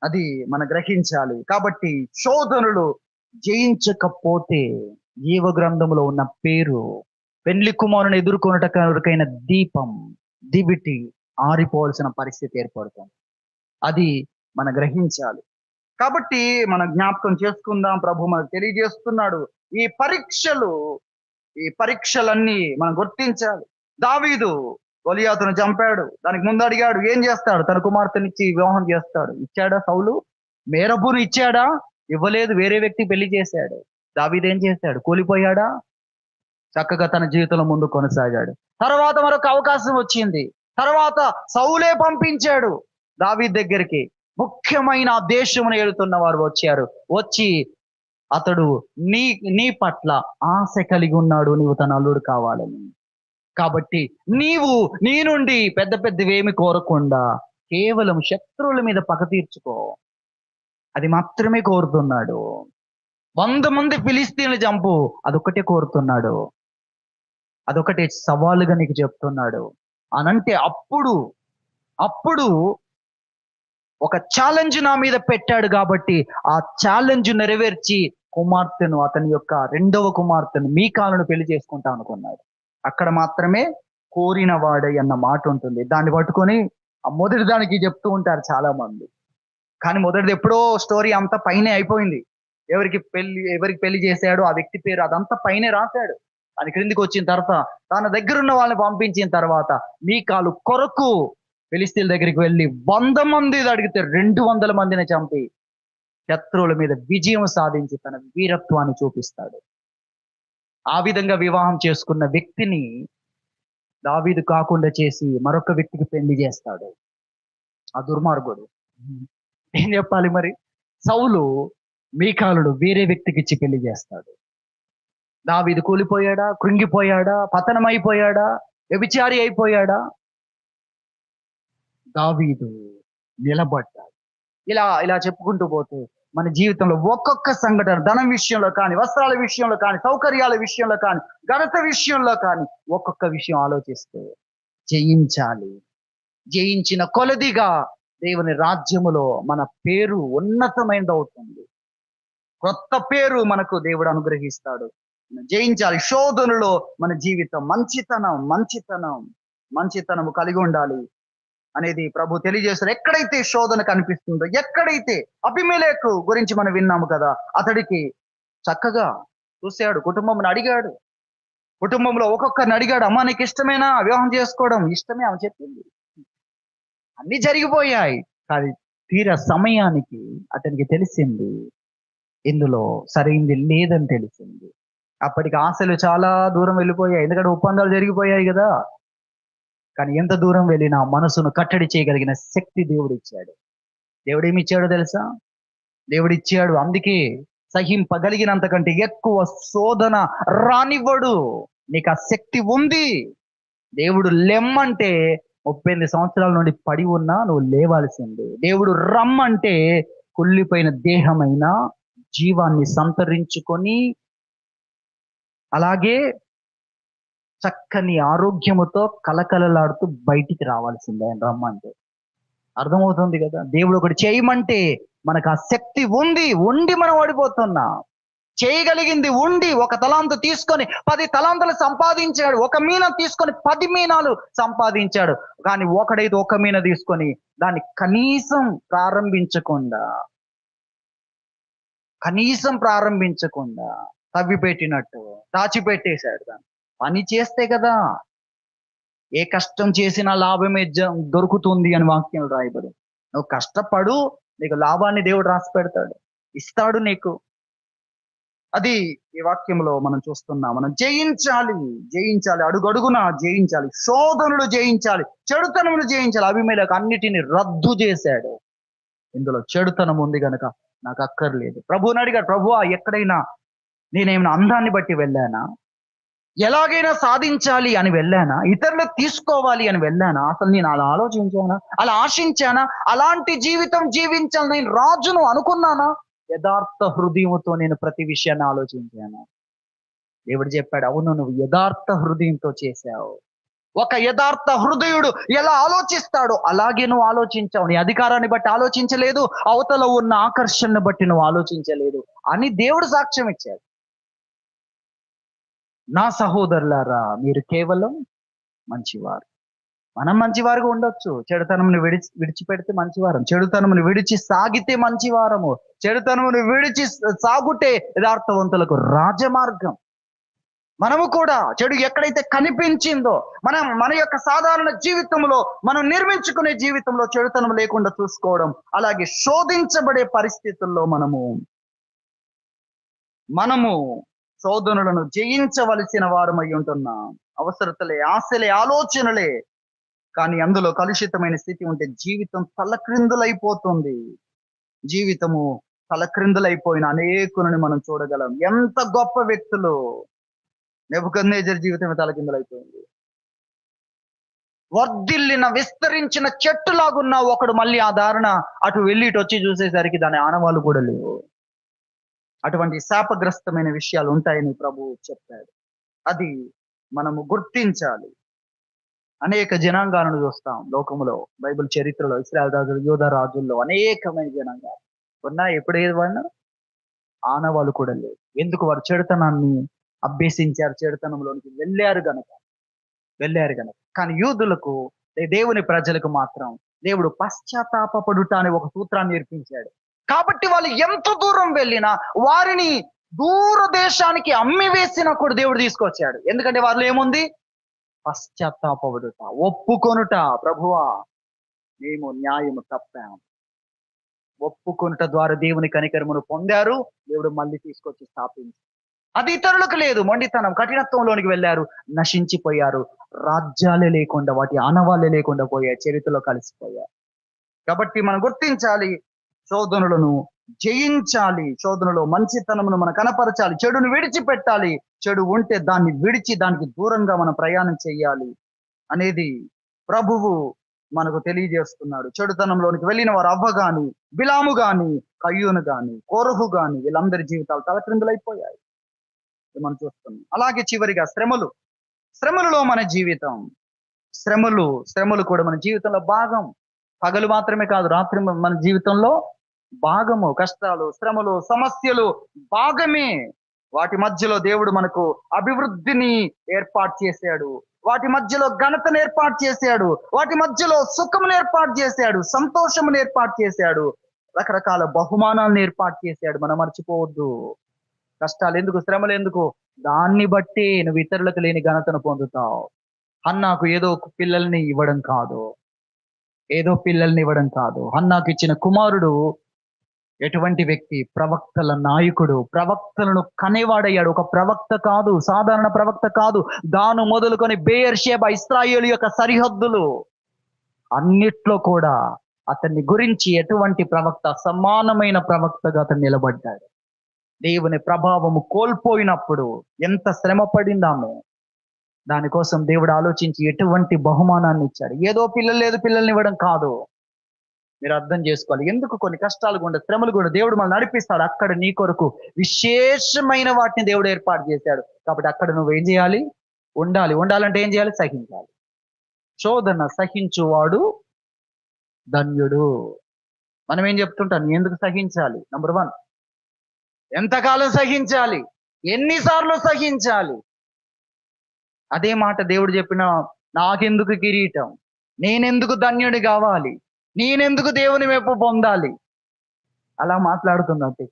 S1: అది మనం గ్రహించాలి. కాబట్టి శోధనలు జయించకపోతే జీవ గ్రంథములో ఉన్న పేరు పెండ్లి కుమారుని ఎదుర్కొనటకైన దీపం దివిటి ఆరిపోవాల్సిన పరిస్థితి ఏర్పడుతుంది. అది మనం గ్రహించాలి. కాబట్టి మనం జ్ఞాపకం చేసుకుందాం. ప్రభు మనకు తెలియజేస్తున్నాడు ఈ పరీక్షలన్నీ మనం గుర్తించాలి. దావీదు గొలియాతును చంపాడు. దానికి ముందు అడిగాడు, ఏం చేస్తాడు? తన కుమార్తెనిచ్చి వివాహం చేస్తాడు. ఇచ్చాడా సౌలు? మేరబును ఇచ్చాడా? ఇవ్వలేదు. వేరే వ్యక్తి పెళ్లి చేశాడు. దావీదు ఏం చేశాడు? కూలిపోయాడా? చక్కగా తన జీవితంలో ముందు కొనసాగాడు. తర్వాత మరొక అవకాశం వచ్చింది. తర్వాత సౌలే పంపించాడు దావీదు దగ్గరికి. ముఖ్యమైన దేశమును ఏలుతున్న వారు వచ్చారు. వచ్చి అతడు నీ పట్ల ఆశ కలిగి ఉన్నాడు, నీవు తన అల్లుడు కావాలని. కాబట్టి నీవు నీ నుండి పెద్ద పెద్దవేమి కోరకుండా కేవలం శత్రువుల మీద పగ తీర్చుకో, అది మాత్రమే కోరుతున్నాడు. 100 మంది ఫిలిస్తీన్లు చంపు, అదొక్కటే కోరుతున్నాడు. అదొకటే సవాలుగా నీకు చెప్తున్నాడు అనంటే అప్పుడు ఒక ఛాలెంజ్ నా మీద పెట్టాడు. కాబట్టి ఆ ఛాలెంజ్ నెరవేర్చి కుమార్తెను, అతని యొక్క 2వ కుమార్తెను మీకాలను పెళ్లి చేసుకుంటా అనుకున్నాడు. అక్కడ మాత్రమే కోరిన వాడే అన్న మాట ఉంటుంది. దాన్ని పట్టుకొని ఆ మొదటి దానికి చెప్తూ ఉంటారు చాలా మంది. కానీ మొదటిది ఎప్పుడో స్టోరీ అంతా పైనే అయిపోయింది. ఎవరికి పెళ్లి చేశాడో ఆ వ్యక్తి పేరు అదంతా పైనే రాశాడు. అది క్రిందికి వచ్చిన తర్వాత తన దగ్గరున్న వాళ్ళని పంపించిన తర్వాత మీకాలు కొరకు ఫిలిస్తీన్ల దగ్గరికి వెళ్ళి 100 మంది అడిగితే 200 మందిని చంపి శత్రువుల మీద విజయం సాధించి తన వీరత్వాన్ని చూపిస్తాడు. ఆ విధంగా వివాహం చేసుకున్న వ్యక్తిని దావీదు కాకుండా చేసి మరొక వ్యక్తికి పెళ్లి చేస్తాడు. ఆ దుర్మార్గుడు. ఏం చెప్పాలి మరి? సౌలు మీకాలుడు వేరే వ్యక్తికి ఇచ్చి పెళ్లి చేస్తాడు. దావీదు కూలిపోయాడా? కృంగిపోయాడా? పతనమైపోయాడా? వ్యభిచారి అయిపోయాడా? దావీదు నిలబడ్డాడు. ఇలా ఇలా చెప్పుకుంటూ పోతే మన జీవితంలో ఒక్కొక్క సంఘటన, ధనం విషయంలో కానీ, వస్త్రాల విషయంలో కానీ, సౌకర్యాల విషయంలో కానీ, ఘనత విషయంలో కానీ ఒక్కొక్క విషయం ఆలోచిస్తే జయించాలి. జయించిన కొలదిగా దేవుని రాజ్యములో మన పేరు ఉన్నతమైనది అవుతుంది. కొత్త పేరు మనకు దేవుడు అనుగ్రహిస్తాడు. జయించాలి. శోధనలో మన జీవితం మంచితనము కలిగి ఉండాలి అనేది ప్రభు తెలియజేస్తారు. ఎక్కడైతే శోధన కనిపిస్తుందో, ఎక్కడైతే అబీమెలెకు గురించి మనం విన్నాము కదా, అతడికి చక్కగా చూశాడు, కుటుంబంని అడిగాడు. కుటుంబంలో ఒక్కొక్కరిని అడిగాడు, అమ్మా నీకు ఇష్టమేనా వివాహం చేసుకోవడం? ఇష్టమే ఆమె చెప్పింది. అన్ని జరిగిపోయాయి. కానీ తీరా సమయానికి అతనికి తెలిసింది ఇందులో సరైంది లేదని తెలిసింది. అప్పటికి ఆశలు చాలా దూరం వెళ్ళిపోయాయి. ఎందుకంటే ఒప్పందాలు జరిగిపోయాయి కదా. కానీ ఎంత దూరం వెళ్ళినా మనసును కట్టడి చేయగలిగిన శక్తి దేవుడు ఇచ్చాడు. దేవుడు ఏమి ఇచ్చాడో తెలుసా? దేవుడు ఇచ్చాడు. అందుకే సహింపగలిగినంతకంటే ఎక్కువ శోధన రానివ్వడు. నీకు ఆ శక్తి ఉంది. దేవుడు లెమ్మంటే 38 సంవత్సరాల నుండి పడి ఉన్నా నువ్వు లేవాల్సిందే. దేవుడు రమ్మంటే కుళ్ళిపోయిన దేహమైన జీవాన్ని సంతరించుకొని అలాగే చక్కని ఆరోగ్యముతో కలకలలాడుతూ బయటికి రావాల్సిందే ఆయన రమ్మంటే. అర్థమవుతుంది కదా? దేవుడు ఒకటి చేయమంటే మనకు ఆ శక్తి ఉండి మనం ఓడిపోతున్నాం. చేయగలిగింది ఉండి 1 తలాంతు తీసుకొని 10 తలాంతులు సంపాదించాడు. 1 మీన తీసుకొని 10 మీనాలు సంపాదించాడు. కానీ ఒకడైతే 1 మీన తీసుకొని దాన్ని కనీసం ప్రారంభించకుండా తవ్వి పెట్టినట్టు దాచిపెట్టేశాడు. దాన్ని పని చేస్తే కదా ఏ కష్టం చేసినా లాభమే దొరుకుతుంది అని వాక్యం రాయబడి. నువ్వు కష్టపడు, నీకు లాభాన్ని దేవుడు రాసి పెడతాడు, ఇస్తాడు నీకు. అది ఈ వాక్యంలో మనం చూస్తున్నాం. మనం జయించాలి, జయించాలి, అడుగడుగునా జయించాలి, శోధనలు జయించాలి, చెడుతనములు జయించాలి. అబీమెలెకు అన్నిటిని రద్దు చేశాడు. ఇందులో చెడుతనం ఉంది గనక నాకు అక్కర్లేదు. ప్రభువుని అడిగాడు, ప్రభువా ఎక్కడైనా నేనేమైనా అందాన్ని బట్టి వెళ్ళానా, ఎలాగైనా సాధించాలి అని వెళ్ళానా, ఇతరులకు తీసుకోవాలి అని వెళ్ళానా, అసలు నేను అలా ఆలోచించానా, అలా ఆశించానా, అలాంటి జీవితం జీవించాలి నేను రాజును అనుకున్నానా? యథార్థ హృదయంతో నేను ప్రతి విషయాన్ని ఆలోచించాను. దేవుడు చెప్పాడు, అవును నువ్వు యథార్థ హృదయంతో చేశావు. ఒక యథార్థ హృదయుడు ఎలా ఆలోచిస్తాడో అలాగే నువ్వు ఆలోచించావు. నీ అధికారాన్ని బట్టి ఆలోచించలేదు, అవతల ఉన్న ఆకర్షణను బట్టి నువ్వు ఆలోచించలేదు అని దేవుడు సాక్ష్యం ఇచ్చాడు. నా సహోదరులారా, మీరు కేవలం మంచివారు. మనం మంచివారుగా ఉండొచ్చు, చెడుతనమును విడిచిపెడితే మంచివారం, చెడుతనమును విడిచి సాగితే మంచివారము, చెడుతనమును విడిచి సాగుటే యథార్థవంతులకు రాజమార్గం. మనము కూడా చెడు ఎక్కడైతే కనిపించిందో మన యొక్క సాధారణ జీవితంలో, మనం నిర్మించుకునే జీవితంలో చెడుతనం లేకుండా చూసుకోవడం, అలాగే శోధించబడే పరిస్థితుల్లో మనము శోధనలను జయించవలసిన వారమై ఉంటున్నాం. అవసరతలే, ఆశలే, ఆలోచనలే, కానీ అందులో కలుషితమైన స్థితి ఉంటే జీవితం తలక్రిందులైపోతుంది. జీవితము తలక్రిందులైపోయిన అనేకులను మనం చూడగలం. ఎంత గొప్ప వ్యక్తులు! నెబుకద్నెజరు జీవితం తలకిందులైపోయింది. వర్ధిల్లిన విస్తరించిన చెట్టులాగున్న ఒకడు మళ్ళీ ఆ దారుణ అటు వెళ్ళి ఇటు వచ్చి చూసేసరికి దాని ఆనవాళ్ళు కూడా లేవు. అటువంటి శాపగ్రస్తమైన విషయాలు ఉంటాయని ప్రభువు చెప్పాడు. అది మనము గుర్తించాలి. అనేక జనాంగాలను చూస్తాం లోకములో, బైబిల్ చరిత్రలో. ఇశ్రాయేలు రాజులు, యూదా రాజుల్లో అనేకమైన జనాంగాలు ఉన్నాయి. ఎప్పుడు ఏదైనా ఆనవాళ్ళు కూడా లేవు. ఎందుకు? వారు చెడుతనాన్ని అభ్యసించారు, చెడుతనంలోనికి వెళ్ళారు గనక. కానీ యూదులకు, దేవుని ప్రజలకు మాత్రం దేవుడు పశ్చాత్తాపపడుట అనే ఒక సూత్రాన్ని నేర్పించాడు. కాబట్టి వాళ్ళు ఎంత దూరం వెళ్ళినా, వారిని దూర దేశానికి అమ్మి వేసినా కూడా దేవుడు తీసుకొచ్చాడు. ఎందుకంటే వారిలో ఏముంది? పశ్చాత్తాపడుట, ఒప్పుకొనుట. ప్రభువా మేము న్యాయము తప్పాం, ఒప్పుకొనుట ద్వారా దేవుని కనికరమును పొందారు. దేవుడు మళ్ళీ తీసుకొచ్చి స్థాపించారు. అది ఇతరులకు లేదు. మొండితనం, కఠినత్వంలోనికి వెళ్ళారు, నశించిపోయారు. రాజ్యాలే లేకుండా, వాటి ఆనవాళ్ళే లేకుండా పోయాయి, చరిత్రలో కలిసిపోయారు. కాబట్టి మనం గుర్తించాలి, శోధనలను జయించాలి, శోధనలో మంచితనమును మనం కనపరచాలి, చెడును విడిచిపెట్టాలి, చెడు ఉంటే దాన్ని విడిచి దానికి దూరంగా మనం ప్రయాణం చేయాలి అనేది ప్రభువు మనకు తెలియజేస్తున్నాడు. చెడుతనంలోనికి వెళ్ళిన వారు అవ్వ గాని, బిలాము గాని, కయ్యూను గాని, కోరహు గాని, వీళ్ళందరి జీవితాలు తలక్రిందులైపోయాయి మనం చూస్తున్నాం. అలాగే చివరిగా శ్రమలలో మన జీవితం, శ్రమలు కూడా మన జీవితంలో భాగం. పగలు మాత్రమే కాదు, రాత్రి మన జీవితంలో భాగము. కష్టాలు, శ్రమలు, సమస్యలు భాగమే. వాటి మధ్యలో దేవుడు మనకు అభివృద్ధిని ఏర్పాటు చేశాడు, వాటి మధ్యలో ఘనతను ఏర్పాటు చేశాడు, వాటి మధ్యలో సుఖమును ఏర్పాటు చేశాడు, సంతోషమును ఏర్పాటు చేశాడు, రకరకాల బహుమానాలను ఏర్పాటు చేశాడు. మనం మర్చిపోవద్దు. కష్టాలు ఎందుకు, శ్రమలు ఎందుకు? దాన్ని బట్టి నువ్వు ఇతరులకు లేని ఘనతను పొందుతావు. హన్నాకు ఏదో పిల్లల్ని ఇవ్వడం కాదు, హన్నాకు ఇచ్చిన కుమారుడు ఎటువంటి వ్యక్తి? ప్రవక్తల నాయకుడు, ప్రవక్తలను కనేవాడయ్యాడు. ఒక ప్రవక్త కాదు, సాధారణ ప్రవక్త కాదు. దాను మొదలుకొని బెయేర్షెబా, ఇశ్రాయేలు యొక్క సరిహద్దులు అన్నిట్లో కూడా అతన్ని గురించి ఎటువంటి ప్రవక్త, సమానమైన ప్రవక్తగా అతను నిలబడ్డాడు. దేవుని ప్రభావము కోల్పోయినప్పుడు ఎంత శ్రమ పడిందామో, దానికోసం దేవుడు ఆలోచించి ఎటువంటి బహుమానాన్ని ఇచ్చాడు. ఏదో పిల్లల్ని ఇవ్వడం కాదు. మీరు అర్థం చేసుకోవాలి. ఎందుకు? కొన్ని కష్టాలు కూడా, శ్రమలు కూడా దేవుడు మనం నడిపిస్తాడు. అక్కడ నీ కొరకు విశేషమైన వాటిని దేవుడు ఏర్పాటు చేశాడు. కాబట్టి అక్కడ నువ్వేం చేయాలి? ఉండాలంటే ఏం చేయాలి? సహించాలి. శోధన సహించువాడు ధన్యుడు. మనం ఏం చెప్తుంటాం? ఎందుకు సహించాలి? నంబర్ 1, ఎంతకాలం సహించాలి? ఎన్నిసార్లు సహించాలి? అదే మాట దేవుడు చెప్పిన, నాకెందుకు కిరీటం, నేనెందుకు ధన్యుడు కావాలి, నేనెందుకు దేవుని మెప్పు పొందాలి, అలా మాట్లాడుతున్నట్టు.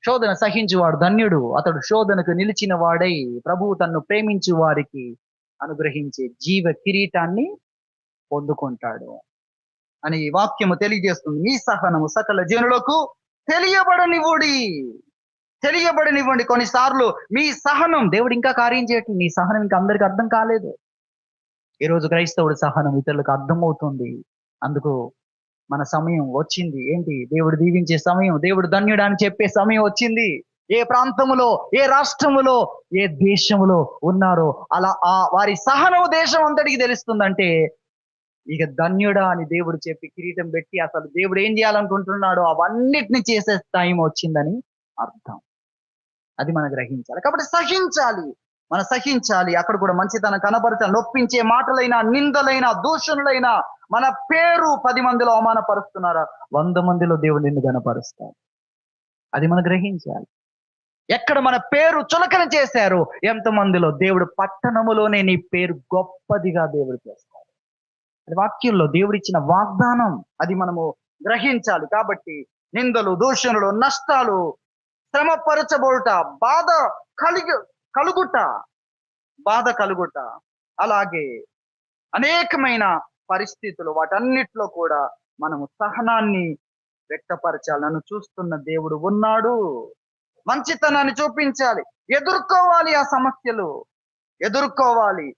S1: శోధన సహించువాడు ధన్యుడు, అతడు శోధనకు నిలిచిన వాడై ప్రభువు తన్ను ప్రేమించు వారికి అనుగ్రహించే జీవ కిరీటాన్ని పొందుకుంటాడు అని ఈ వాక్యము తెలియజేస్తుంది. మీ సహనము సకల జనులకు తెలియబడనివ్వుడి. తెలియబడనివ్వండి. కొన్నిసార్లు మీ సహనం దేవుడు ఇంకా కార్యం చేయటం, మీ సహనం ఇంకా అందరికి అర్థం కాలేదు. ఈరోజు క్రైస్తవుడి సహనం ఇతరులకు అర్థమవుతుంది. అందుకు మన సమయం వచ్చింది. ఏంటి? దేవుడు దీవించే సమయం, దేవుడు ధన్యుడు అని చెప్పే సమయం వచ్చింది. ఏ ప్రాంతములో, ఏ రాష్ట్రములో, ఏ దేశములో ఉన్నారో అలా వారి సహనం దేశం అంతటికి తెలుస్తుందంటే ఇక ధన్యుడా అని దేవుడు చెప్పి కిరీటం పెట్టి అసలు దేవుడు ఏం చేయాలనుకుంటున్నాడో అవన్నిటిని చేసే టైం వచ్చిందని అర్థం. అది మనం గ్రహించాలి. కాబట్టి సహించాలి, మనం సహించాలి. అక్కడ కూడా మంచితనం కనబరచాలి. నొప్పించే మాటలైనా, నిందలైనా, దూషణలైనా, మన పేరు 10 మందిలో అవమానపరుస్తున్నారా, 100 మందిలో దేవుడు నిన్ను కనపరుస్తాడు. అది మనం గ్రహించాలి. ఎక్కడ మన పేరు చులకన చేశారు, ఎంతమందిలో దేవుడు పట్టణములోనే నీ పేరు గొప్పదిగా దేవుడు చేస్తాడు. అది వాక్యంలో దేవుడిచ్చిన వాగ్దానం. అది మనము గ్రహించాలి. కాబట్టి నిందలు, దూషణలు, నష్టాలు, శ్రమపరచబోట, బాధ కలుగుట, అలాగే అనేకమైన పరిస్థితులు, వాటన్నిటిలో కూడా మనము సహనాన్ని వ్యక్తపరచాలి. నన్ను చూస్తున్న దేవుడు ఉన్నాడు. మంచితనాన్ని చూపించాలి. ఎదుర్కోవాలి, ఆ సమస్యలు ఎదుర్కోవాలి.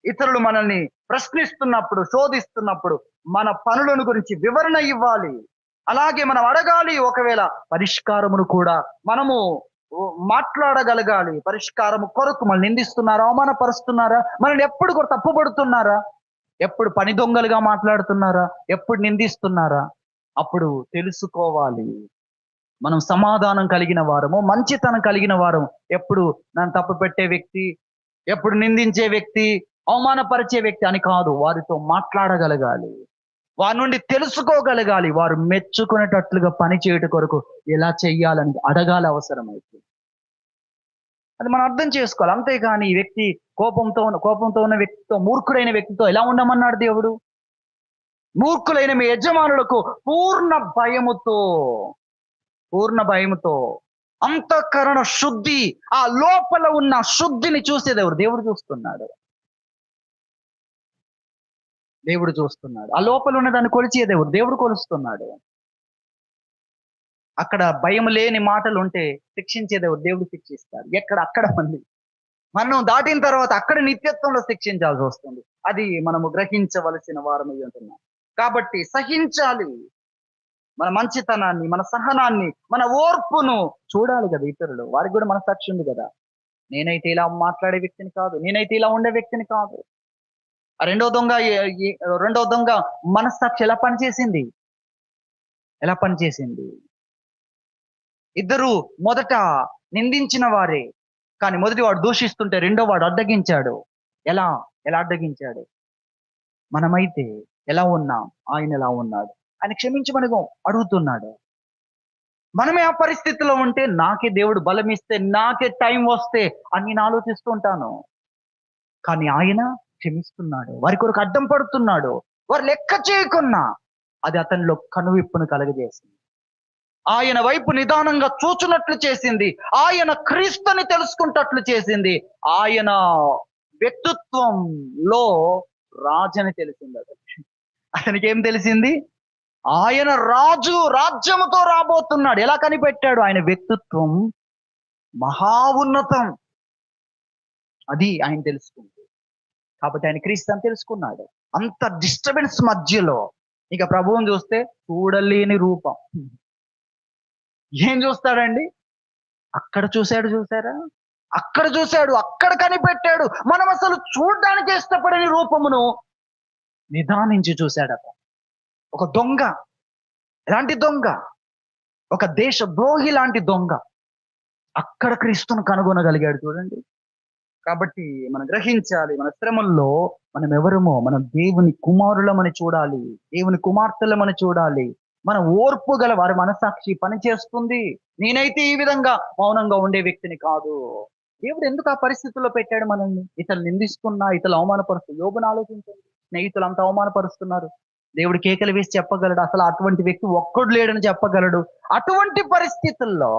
S1: ఇతరులు మనల్ని ప్రశ్నిస్తున్నప్పుడు, శోధిస్తున్నప్పుడు మన పనులను గురించి వివరణ ఇవ్వాలి. అలాగే మనం అడగాలి. ఒకవేళ పరిష్కారమును కూడా మనము మాట్లాడగలగాలి. పరిష్కారము కొరకు మనల్ని నిందిస్తున్నారా, అవమానపరుస్తున్నారా, మనల్ని ఎప్పుడు కూడా తప్పుపడుతున్నారా, ఎప్పుడు పని దొంగలుగా మాట్లాడుతున్నారా, ఎప్పుడు నిందిస్తున్నారా, అప్పుడు తెలుసుకోవాలి. మనం సమాధానం కలిగిన వారము, మంచితనం కలిగిన వారము. ఎప్పుడు నన్ను తప్పు పెట్టే వ్యక్తి, ఎప్పుడు నిందించే వ్యక్తి, అవమానపరిచే వ్యక్తి అని కాదు. వారితో మాట్లాడగలగాలి, వారి నుండి తెలుసుకోగలగాలి. వారు మెచ్చుకునేటట్లుగా పని చేయట కొరకు ఎలా చెయ్యాలని అడగాలి అవసరమైతే. అది మనం అర్థం చేసుకోవాలి. అంతేగాని ఈ వ్యక్తి కోపంతో ఉన్న వ్యక్తితో, మూర్ఖుడైన వ్యక్తితో ఎలా ఉండమన్నాడు దేవుడు? మూర్ఖులైన మీ యజమానులకు పూర్ణ భయముతో అంతఃకరణ శుద్ధి, ఆ లోపల ఉన్న శుద్ధిని చూసేది ఎవరు? దేవుడు చూస్తున్నాడు. ఆ లోపల ఉన్న దాన్ని కొలిచేది ఎవరు? దేవుడు కొలుస్తున్నాడు. అక్కడ భయం లేని మాటలు ఉంటే శిక్షించేది ఎవరు? దేవుడు శిక్షిస్తాడు. అక్కడ మనం దాటిన తర్వాత అక్కడ నిత్యత్వంలో శిక్షించాల్సి వస్తుంది. అది మనము గ్రహించవలసిన వారమై ఉంటున్నాం. కాబట్టి సహించాలి. మన మంచితనాన్ని, మన సహనాన్ని, మన ఓర్పును చూడాలి కదా ఇతరులు. వారికి కూడా మనసాక్షి ఉంది కదా. నేనైతే ఇలా మాట్లాడే వ్యక్తిని కాదు, నేనైతే ఇలా ఉండే వ్యక్తిని కాదు. రెండో దొంగ మనస్సాక్షి ఎలా పనిచేసింది? ఇద్దరు మొదట నిందించిన వారే, కానీ మొదటి వాడు దూషిస్తుంటే రెండో వాడు అడ్డగించాడు. ఎలా అడ్డగించాడు? మనమైతే ఎలా ఉన్నాం, ఆయన ఎలా ఉన్నాడు? ఆయన క్షమించమని అడుగుతున్నాడు. మనమే ఆ పరిస్థితిలో ఉంటే, నాకే దేవుడు బలం ఇస్తే, నాకే టైం వస్తే అని నేను ఆలోచిస్తూ ఉంటాను. కానీ ఆయన క్షమిస్తున్నాడు, వారి కొరకు అడ్డం పడుతున్నాడు. వారు లెక్క చేయకున్నా అది అతనిలో కనువిప్పును కలగజేసింది. ఆయన వైపు నిదానంగా చూచున్నట్లు చేసింది. ఆయన క్రీస్తుని తెలుసుకుంటట్లు చేసింది. ఆయన వ్యక్తిత్వంలో రాజని తెలిసింది. అతనికి ఏం తెలిసింది? ఆయన రాజు, రాజ్యముతో రాబోతున్నాడు. ఎలా కనిపెట్టాడు? ఆయన వ్యక్తిత్వం మహా ఉన్నతం. అది ఆయన తెలుసుకుంది. కాబట్టి ఆయన క్రీస్తు అని తెలుసుకున్నాడు. అంత డిస్టర్బెన్స్ మధ్యలో ఇక ప్రభువుని చూస్తే చూడలేని రూపం. ఏం చూస్తాడండి? అక్కడ చూసారా? అక్కడ కనిపెట్టాడు. మనం అసలు చూడడానికి ఇష్టపడని రూపమును నిదానించి చూశాడట. ఒక దొంగ, ఎలాంటి దొంగ? ఒక దేశ ద్రోహి లాంటి దొంగ అక్కడ క్రీస్తును కనుగొనగలిగాడు. చూడండి. కాబట్టి మనం గ్రహించాలి, మన శ్రమల్లో మనం ఎవరమో, మనం దేవుని కుమారులమని చూడాలి, దేవుని కుమార్తెలమని చూడాలి. మన ఓర్పు గల వారి మనసాక్షి పనిచేస్తుంది. నేనైతే ఈ విధంగా మౌనంగా ఉండే వ్యక్తిని కాదు. దేవుడు ఎందుకు ఆ పరిస్థితుల్లో పెట్టాడు మనల్ని? ఇతరులు నిందిస్తున్నా, ఇతరులు అవమానపరుస్తూ, యోబును ఆలోచించండి. స్నేహితులు అంతా అవమానపరుస్తున్నారు. దేవుడు కేకలు వేసి చెప్పగలడు, అసలు అటువంటి వ్యక్తి ఒక్కడు లేడని చెప్పగలడు. అటువంటి పరిస్థితుల్లో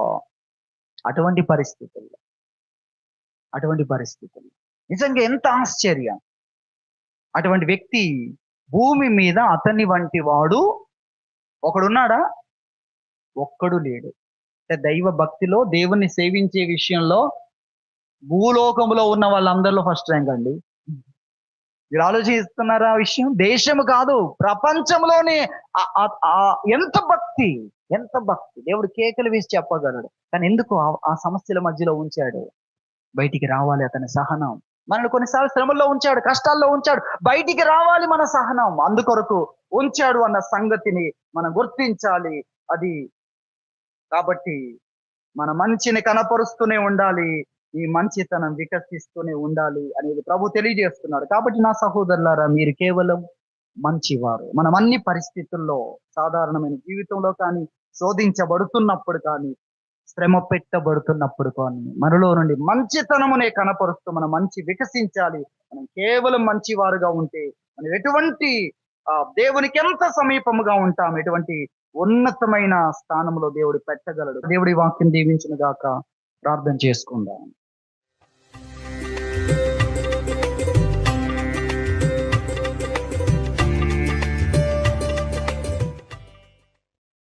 S1: నిజంగా ఎంత ఆశ్చర్యం! అటువంటి వ్యక్తి భూమి మీద అతని వంటి వాడు ఒకడున్నాడా? ఒక్కడు లేడు. అంటే దైవ భక్తిలో దేవుణ్ణి సేవించే విషయంలో భూలోకములో ఉన్న వాళ్ళందరిలో ఫస్ట్ ర్యాంక్ అండి. మీరు ఆలోచిస్తున్నారా ఆ విషయం? దేశము కాదు, ప్రపంచంలోనే ఎంత భక్తి! ఎంత భక్తి! దేవుడు కేకలు వేసి చెప్పగలడు. కానీ ఎందుకు ఆ సమస్యల మధ్యలో ఉంచాడు? బయటికి రావాలి అతని సహనం. మనల్ని కొన్నిసార్లు శ్రమల్లో ఉంచాడు, కష్టాల్లో ఉంచాడు. బయటికి రావాలి మన సహనం. అందుకొరకు ఉంచాడు అన్న సంగతిని మనం గుర్తించాలి. అది కాబట్టి మన మంచిని కనపరుస్తూనే ఉండాలి. ఈ మంచితనం వికసిస్తూనే ఉండాలి అనేది ప్రభు తెలియజేస్తున్నాడు. కాబట్టి నా సహోదరులారా, మీరు కేవలం మంచివారు. మనం అన్ని పరిస్థితుల్లో, సాధారణమైన జీవితంలో కానీ, శోధించబడుతున్నప్పుడు కానీ, శ్రమ పెట్టబడుతున్నప్పుడు కానీ, మనలో నుండి మంచితనమునే కనపరుస్తూ మనం మంచి వికసించాలి. మనం కేవలం మంచివారుగా ఉంటే మనం ఎటువంటి దేవునికి ఎంత సమీపముగా ఉంటాం, ఎటువంటి ఉన్నతమైన స్థానంలో దేవుడు పెట్టగలడు. దేవుడి వాక్యం దీవించును గాక. ప్రార్థన చేసుకుందాం.